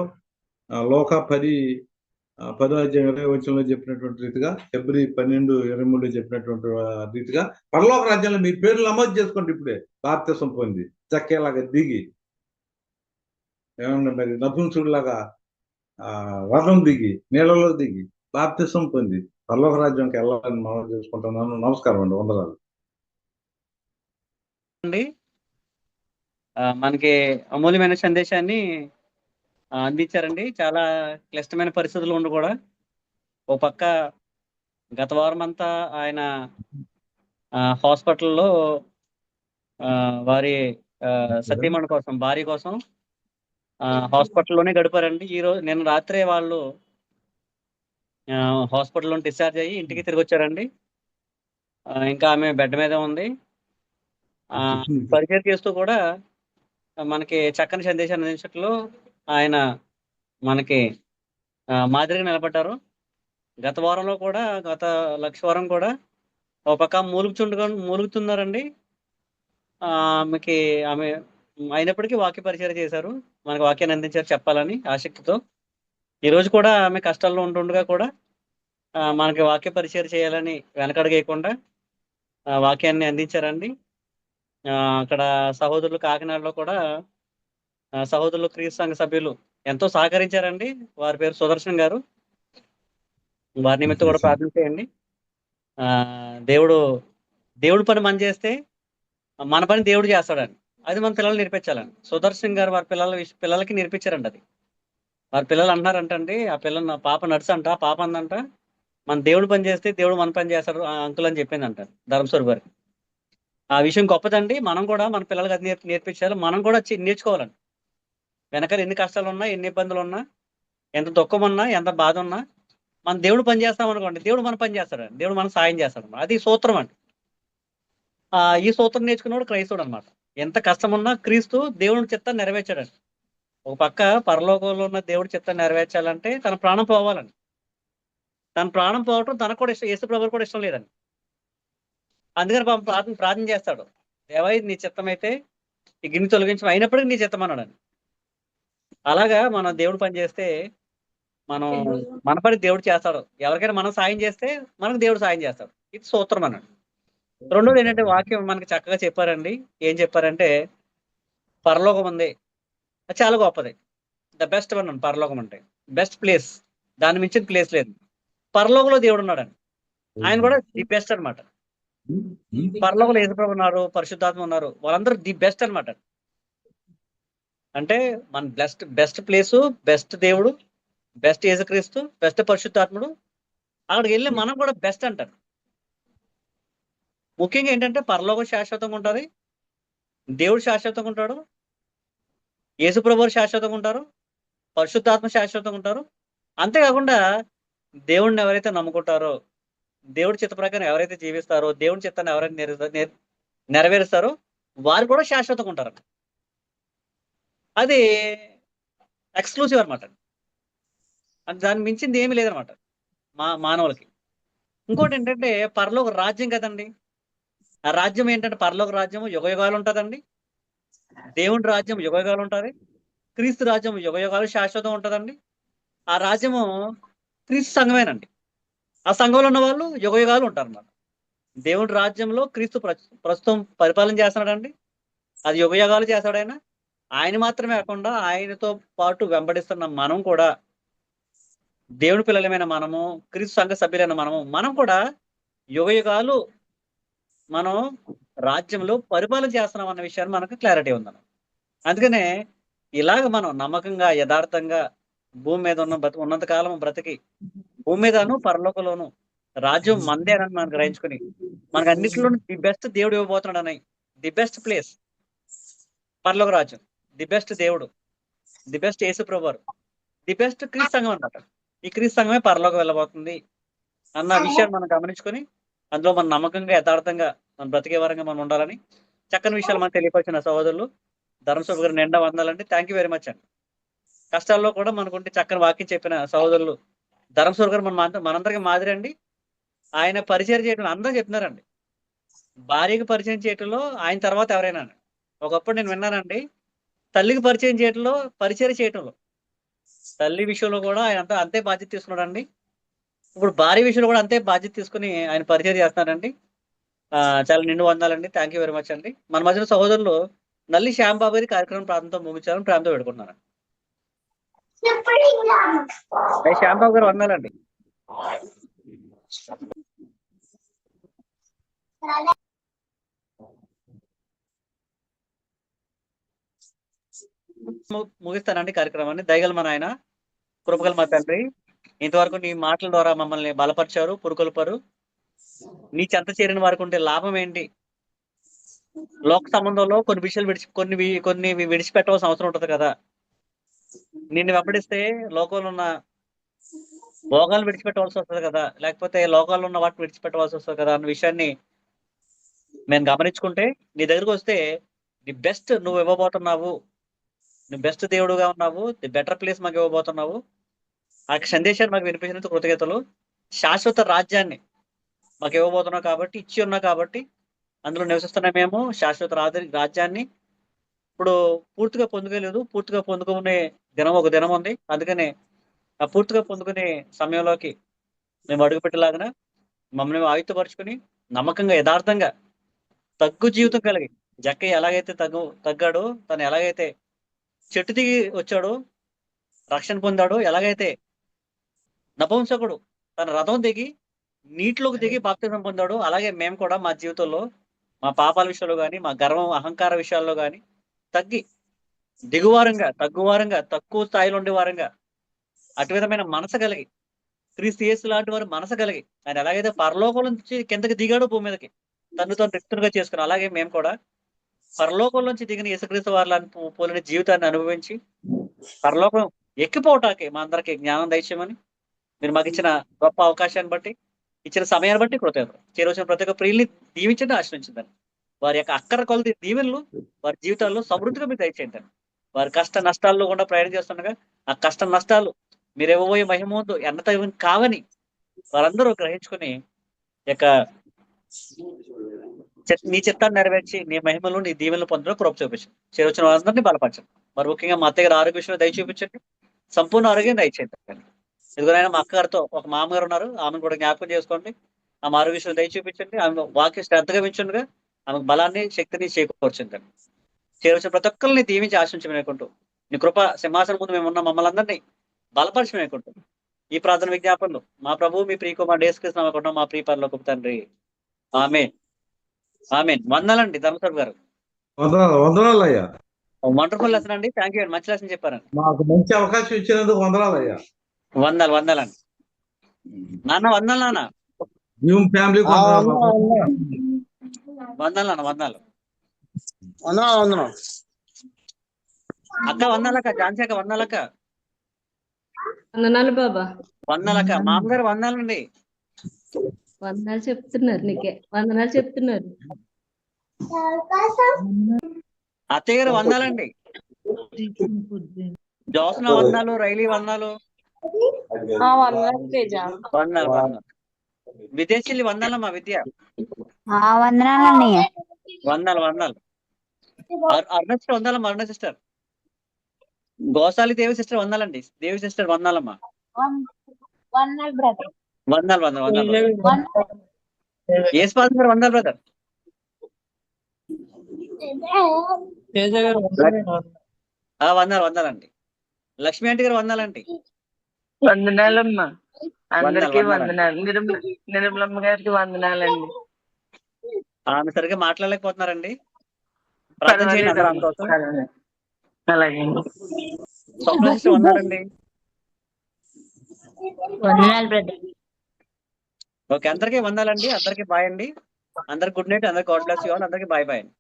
లోక 10 అధ్యాయం 20 వచనంలో చెప్పినటువంటి రీతిగా, ఫిబ్రవరి 12:23 చెప్పినటువంటి రీతిగా పరలోక రాజ్యంలో మీ పేర్లు నమోదు చేసుకోండి. ఇప్పుడే బాప్తిసం పొంది చక్కేలాగా దిగి, ఏమన్నా మరి నపుంసుడిలాగా రథం దిగి, నీళ్ళలో దిగి బాప్తిసం పొంది పరలోక రాజ్యంకి వెళ్ళాలని మనం చేసుకుంటున్నాను. నమస్కారం అండి, వందనాలు అండి. మనకి అమూల్యమైన సందేశాన్ని అందించారండి. చాలా క్లిష్టమైన పరిస్థితులు ఉండి కూడా, ఓ పక్క గత వారం అంతా ఆయన హాస్పిటల్లో వారి సతీమణి కోసం, భార్య కోసం హాస్పిటల్లోనే గడిపారండి. నిన్న రాత్రే వాళ్ళు హాస్పిటల్లో డిశ్చార్జ్ అయ్యి ఇంటికి తిరిగి వచ్చారండి. ఇంకా ఆమె బెడ్ మీద ఉంది. పరిచయం చేస్తూ కూడా మనకి చక్కని సందేశాన్ని అందించట్లో ఆయన మనకి మాదిరిగా నిలబడ్డారు. గత వారంలో కూడా గత లక్ష వారం కూడా ఒక పక్క మూలుగుతున్నారండి. ఆమెకి ఆమె అయినప్పటికీ వాక్య పరిచయం చేశారు. మనకు వాక్యాన్ని అందించారు చెప్పాలని ఆసక్తితో. ఈ రోజు కూడా ఆమె కష్టాల్లో ఉంటుండగా కూడా మనకి వాక్య పరిచయం చేయాలని వెనకడుగేయకుండా వాక్యాన్ని అందించారండి. అక్కడ సహోదరులు కాకినాడలో కూడా సహోదరులు క్రీస్తు సంఘ సభ్యులు ఎంతో సహకరించారండి. వారి పేరు సుదర్శన్ గారు. వారి నిమిత్తం కూడా ప్రార్థన చేయండి. దేవుడు పని మనం చేస్తే మన పని దేవుడు చేస్తాడని అది మన పిల్లలు నేర్పించాలని సుదర్శన్ గారు వారి పిల్లలకి నేర్పించారండి. అది వారి పిల్లలు అంటున్నారంటండి, ఆ పిల్లలు నా పాప నడుసు అంట, పాప అందంట మన దేవుడు పని చేస్తే దేవుడు మన పని చేస్తాడు అంకుల్ అని చెప్పింది అంటారు ధర్మస్వరూప్ గారు. ఆ విషయం గొప్పదండి. మనం కూడా మన పిల్లలకి అది నేర్పించాలి. మనం కూడా నేర్చుకోవాలండి. వెనకాల ఎన్ని కష్టాలు ఉన్నా, ఎన్ని ఇబ్బందులు ఉన్నా, ఎంత దుఃఖం ఉన్నా, ఎంత బాధ ఉన్నా మన దేవుడు పని చేస్తాం అనుకోండి, దేవుడు మన పని చేస్తాడు, దేవుడు మన సాయం చేస్తాడు. అది సూత్రం అండి. ఈ సూత్రం నేర్చుకున్నవాడు క్రైస్తవుడు అనమాట. ఎంత కష్టం ఉన్నా క్రీస్తు దేవుని చిత్తాన్ని నెరవేర్చాడండి. ఒక పక్క పరలోకంలో ఉన్న దేవుడి చిత్తాన్ని నెరవేర్చాలంటే తన ప్రాణం పోవాలండి. తన ప్రాణం పోవటం తనకు కూడా ఇష్టం, యేసు ప్రభువుకు కూడా ఇష్టం లేదండి. అందుకని ప్రార్థన చేస్తాడు, దేవా నీ చిత్తం అయితే ఈ గిన్నె తొలగించడం అయినప్పటికీ నీ చిత్తం అన్నాడు. అలాగా మనం దేవుడు పని చేస్తే మన పని దేవుడు చేస్తాడు. ఎవరికైనా మనం సాయం చేస్తే మనకు దేవుడు సాయం చేస్తాడు. ఇది సూత్రం అన్నాడు. రెండోది ఏంటంటే వాక్యం మనకి చక్కగా చెప్పారండి. ఏం చెప్పారంటే పరలోకం ఉంది, అది చాలా గొప్పది. ద బెస్ట్ వన్ అండి. పరలోకం అంటే బెస్ట్ ప్లేస్, దాని మించిన ప్లేస్ లేదు. పరలోకంలో దేవుడు ఉన్నాడండి. ఆయన కూడా ది బెస్ట్ అనమాట. పరలోకంలో యేసుప్రభు ఉన్నారు, పరిశుద్ధాత్మ ఉన్నారు, వాళ్ళందరూ ది బెస్ట్ అనమాట. అంటే మన బెస్ట్ ప్లేసు, బెస్ట్ దేవుడు, బెస్ట్ యేసుక్రీస్తు, బెస్ట్ పరిశుద్ధాత్ముడు, అక్కడికి వెళ్ళి మనం కూడా బెస్ట్ అంటారు. ముఖ్యంగా ఏంటంటే పరలోకం శాశ్వతంగా ఉంటుంది, దేవుడు శాశ్వతంగా ఉంటాడు, యేసుప్రభు శాశ్వతంగా ఉంటారు, పరిశుద్ధాత్మ శాశ్వతంగా ఉంటారు. అంతేకాకుండా దేవుడిని ఎవరైతే నమ్ముకుంటారో, దేవుడి చిత్త ప్రకారం ఎవరైతే జీవిస్తారో, దేవుడి చిత్తాన్ని ఎవరైతే నెరవేరుస్తారో వారు కూడా శాశ్వతంగా ఉంటారు. అది ఎక్స్క్లూసివ్ అనమాట. అంటే దాన్ని మించింది ఏమీ లేదనమాట మానవులకి. ఇంకోటి ఏంటంటే పరలోక రాజ్యం కదండి. ఆ రాజ్యం ఏంటంటే పరలోక రాజ్యం యుగయుగాలు ఉంటుందండి. దేవుని రాజ్యం యుగయుగాలు ఉంటుంది. క్రీస్తు రాజ్యం యుగయుగాలు శాశ్వతం ఉంటుందండి. ఆ రాజ్యము క్రీస్తు సంఘమేనండి. ఆ సంఘంలో ఉన్న వాళ్ళు యుగయుగాలు ఉంటారు అన్నమాట. దేవుడి రాజ్యంలో క్రీస్తు ప్రస్తుతం పరిపాలన చేస్తున్నాడండి. అది యుగయుగాలు చేస్తాడు ఆయన. ఆయన మాత్రమే కాకుండా ఆయనతో పాటు వెంబడిస్తున్న మనం కూడా, దేవుని పిల్లలమైన మనము, క్రీస్తు సంఘ సభ్యులైన మనం కూడా యుగయుగాలు మనం రాజ్యంలో పరిపాలన చేస్తున్నాం అన్న విషయాన్ని మనకు క్లారిటీ ఉందన్న. అందుకనే ఇలాగ మనం నమ్మకంగా, యథార్థంగా భూమి మీద ఉన్నంత కాలం బ్రతికి భూమి మీదను పరలోకంలోను రాజ్యం మందే అని మనం గ్రహించుకుని మనకు అన్నింటిలోనూ ది బెస్ట్ దేవుడు ఇవ్వబోతున్నాడు అని, ది బెస్ట్ ప్లేస్ పరలోక రాజ్యం, ది బెస్ట్ దేవుడు, ది బెస్ట్ యేసుప్రభు, ది బెస్ట్ క్రీస్తు సంఘం అన్నమాట. ఈ క్రీస్తు సంఘమే పరలోకం వెళ్ళబోతుంది అన్న విషయాన్ని మనం గమనించుకొని అందులో మన నమ్మకంగా, యథార్థంగా మనం బ్రతికే వారంగా మనం ఉండాలని చక్కని విషయాలు మనకు తెలియపరిచిన సహోదరులు ధర్మసభ గారు నిండా వందాలండి. థ్యాంక్ యూ వెరీ మచ్ అండి. కష్టాల్లో కూడా మనకుంటే చక్కని వాక్యం చెప్పిన సహోదరులు ధర్మసభ గారు మనందరికీ మాదిరి అండి. ఆయన పరిచయం చేయడం అందరూ చెప్తున్నారండి. భార్యకి పరిచయం చేయటంలో ఆయన తర్వాత ఎవరైనా. ఒకప్పుడు నేను విన్నానండి, తల్లికి పరిచయం చేయటంలో తల్లి విషయంలో కూడా ఆయన అంతే బాధ్యత తీసుకున్నాడండి. ఇప్పుడు భార్య విషయంలో కూడా అంతే బాధ్యత తీసుకుని ఆయన పరిచయం చేస్తున్నారండి. చాలా నిండు వందాలండి. థ్యాంక్ యూ వెరీ మచ్ అండి. మన మధ్యలో సహోదరులు నల్లి శ్యాంబాబు గారి కార్యక్రమం ప్రాంతంతో ముగించాలని ప్రేమతో పెట్టుకుంటున్నాను. శ్యాంబాబు గారు వందాలండి. ముగిస్తానండి కార్యక్రమాన్ని. దయగల మన ఆయన, కృపగల మా తండ్రి, ఇంతవరకు నీ మాటల ద్వారా మమ్మల్ని బలపరిచారు, పురుకొల్పారు. నీ చెంత చేరిన వారికి ఉంటే లాభం ఏంటి? లోక సంబంధంలో కొన్ని విషయాలు కొన్ని విడిచిపెట్టవలసిన అవసరం ఉంటుంది కదా. నిన్ను వెంబడిస్తే లోకంలో ఉన్న భోగాలు విడిచిపెట్టవలసి వస్తుంది కదా, లేకపోతే లోకాల్లో ఉన్న వాటిని విడిచిపెట్టవలసి వస్తుంది కదా అన్న విషయాన్ని మేము గమనించుకుంటే నీ దగ్గరకు వస్తే ది బెస్ట్ నువ్వు ఇవ్వబోతున్నావు, నువ్వు బెస్ట్ దేవుడుగా ఉన్నావు, ది బెటర్ ప్లేస్ మాకు ఇవ్వబోతున్నావు. ఆ సందేశాన్ని మాకు వినిపించినందుకు కృతజ్ఞతలు. శాశ్వత రాజ్యాన్ని మాకు ఇవ్వబోతున్నావు కాబట్టి, ఇచ్చి ఉన్నావు కాబట్టి, అందులో నివసిస్తున్న మేము శాశ్వత రాజ్యాన్ని ఇప్పుడు పూర్తిగా పొందుకోలేదు. పూర్తిగా పొందుకునే దినం ఒక దినం ఉంది. అందుకనే ఆ పూర్తిగా పొందుకునే సమయంలోకి మేము అడుగుపెట్టేలాగిన మమ్మల్ని ఆయుత్తపరుచుకుని నమ్మకంగా యథార్థంగా తగ్గు జీవితం కలిగి జక్కయ్య ఎలాగైతే తగ్గాడో, తను ఎలాగైతే చెట్టు దిగి వచ్చాడో రక్షణ పొందాడో, ఎలాగైతే నపుంసకుడు తన రథం దిగి నీటిలోకి దిగి బాప్తిజం పొందాడో, అలాగే మేము కూడా మా జీవితంలో మా పాపాల విషయంలో కానీ, మా గర్వం అహంకార విషయాల్లో కానీ తగ్గి దిగువారంగా, తగ్గువారంగా, తక్కువ స్థాయిలో ఉండే వారంగా అటు విధమైన మనసు కలిగి క్రీస్తు యేసు లాంటి వారు మనసు కలిగి ఆయన ఎలాగైతే పరలోకం నుంచి కిందకి దిగాడో భూమి మీదకి తను రిక్తులుగా చేసుకుని, అలాగే మేము కూడా పరలోకం నుంచి దిగిన యేసుక్రీస్తు వారిని పోలిన జీవితాన్ని అనుభవించి పరలోకం ఎక్కిపోవటానికి మా అందరికి జ్ఞానం దయచేయమని మీరు మాకు ఇచ్చిన గొప్ప అవకాశాన్ని బట్టి, ఇచ్చిన సమయాన్ని బట్టి కృతజ్ఞతలు. చేరవచ్చిన ప్రతి ఒక్క ప్రియుల్ని దీవించండి, ఆశ్రయించండి. వారి యొక్క అక్కర కొలది దీవెనలు వారి జీవితాల్లో సమృద్ధిగా మీరు దయచేయండి. వారి కష్ట నష్టాల్లో కూడా ప్రయాణం చేస్తుండగా ఆ కష్ట నష్టాలు మీరు ఇవ్వబోయే మహిమతో ఎంత కావని వారందరూ గ్రహించుకుని యొక్క నీ చిత్తాన్ని నెరవేర్చి నీ మహిమలు నీ దీవెనలు పొందడం కృప చూపించండి. చేరొచ్చిన వారందరినీ బలపరచండి. మరి ముఖ్యంగా మా అత్తగారు ఆరోగ్య విషయంలో దయ చూపించండి, సంపూర్ణ ఆరోగ్యం దయచేయండి. ఎదుగునైనా మా అక్కగారితో ఒక మామగారు ఉన్నారు, ఆమెను కూడా జ్ఞాపకం చేసుకోండి. ఆమె ఆరోగ్య విషయంలో దయ చూపించండి. ఆమె వాక్య శ్రద్ధగా వించుండగా ఆమెకు బలాన్ని శక్తిని చేకూర్చండి. చేరవచ్చిన ప్రతి ఒక్కరిని దీవించి ఆశించమనుకుంటూ నీ కృప సింహాసనం ముందు మేము ఉన్న మమ్మల్ని అందరినీ బలపరచమనుకుంటూ ఈ ప్రార్థన విజ్ఞాపనలు మా ప్రభు మీ ప్రియకుమార్ యేసుక్రీస్తు నామమున మా ప్రియ పరలోకపు తండ్రి, ఆమేన్. ఆమేన్. వందనాలండి ధర్మసభ గారు. వందనాలయ్యా. వండర్ఫుల్ లెసన్ అండి. థ్యాంక్ యూ అండి. మంచి లెసన్ చెప్పారండి. మాకు మంచి అవకాశం ఇచ్చినందుకు వందనాలయ్యా. వందనాలండి నాన్న. వందనాలు నాన్న. హ్యూమ్ ఫ్యామిలీ వందనాలు నాన్న. వందనాలు అక్క. వందనాలక్క. ఝాన్సీ అక్క వందనాలక్క. వందనాలు బాబా. వందనాలక్క. మామగారు వందనాలండి. వందనాలు చెప్తున్నారు, నీకే వందనాలు చెప్తున్నారు. అత్తయ్య గారు వందనాలండి. జోస్న వందనాలు, రైలీ వందనాలు. వందనాలు వందనాలు. విదేశీయులు వందనాలమ్మా. విద్య వందనాలండి. వందనాలు వందనాలు. అరుణ సిస్టర్ వందనాలమ్మా. అరుణ సిస్టర్. గోసాలి దేవి సిస్టర్ వందనాలండి. దేవి సిస్టర్ వందనాలమ్మా. వందనాలు బ్రదర్. వందనాలు వందనాలు వందనాలు. యేసుపాదం గారు వందనాలు బ్రదర్. వందనాలు వందనాలండి. లక్ష్మి ఆంటీ గారు వందనాలండి. వందనాలమ్మా. అందరికీ వందనాలు. వందనాలు. నిర్మలమ్మ గారికి వందనాలండి. ఆమె సరిగ్గా మాట్లాడలేకపోతున్నారండి. ప్రార్థన చేయండి అందరూ ఆమె కోసం. అలాగే స్వప్న సిస్టర్ వందనాలండి. వందనాలు బ్రదర్. ఓకే, అందరికీ వందనాలండి. అందరికీ బాయ్ అండి. అందరికి గుడ్ నైట్. అందరికి గాడ్ బ్లెస్ యు ఆల్. అందరికీ బాయ్ బాయ్ అండి.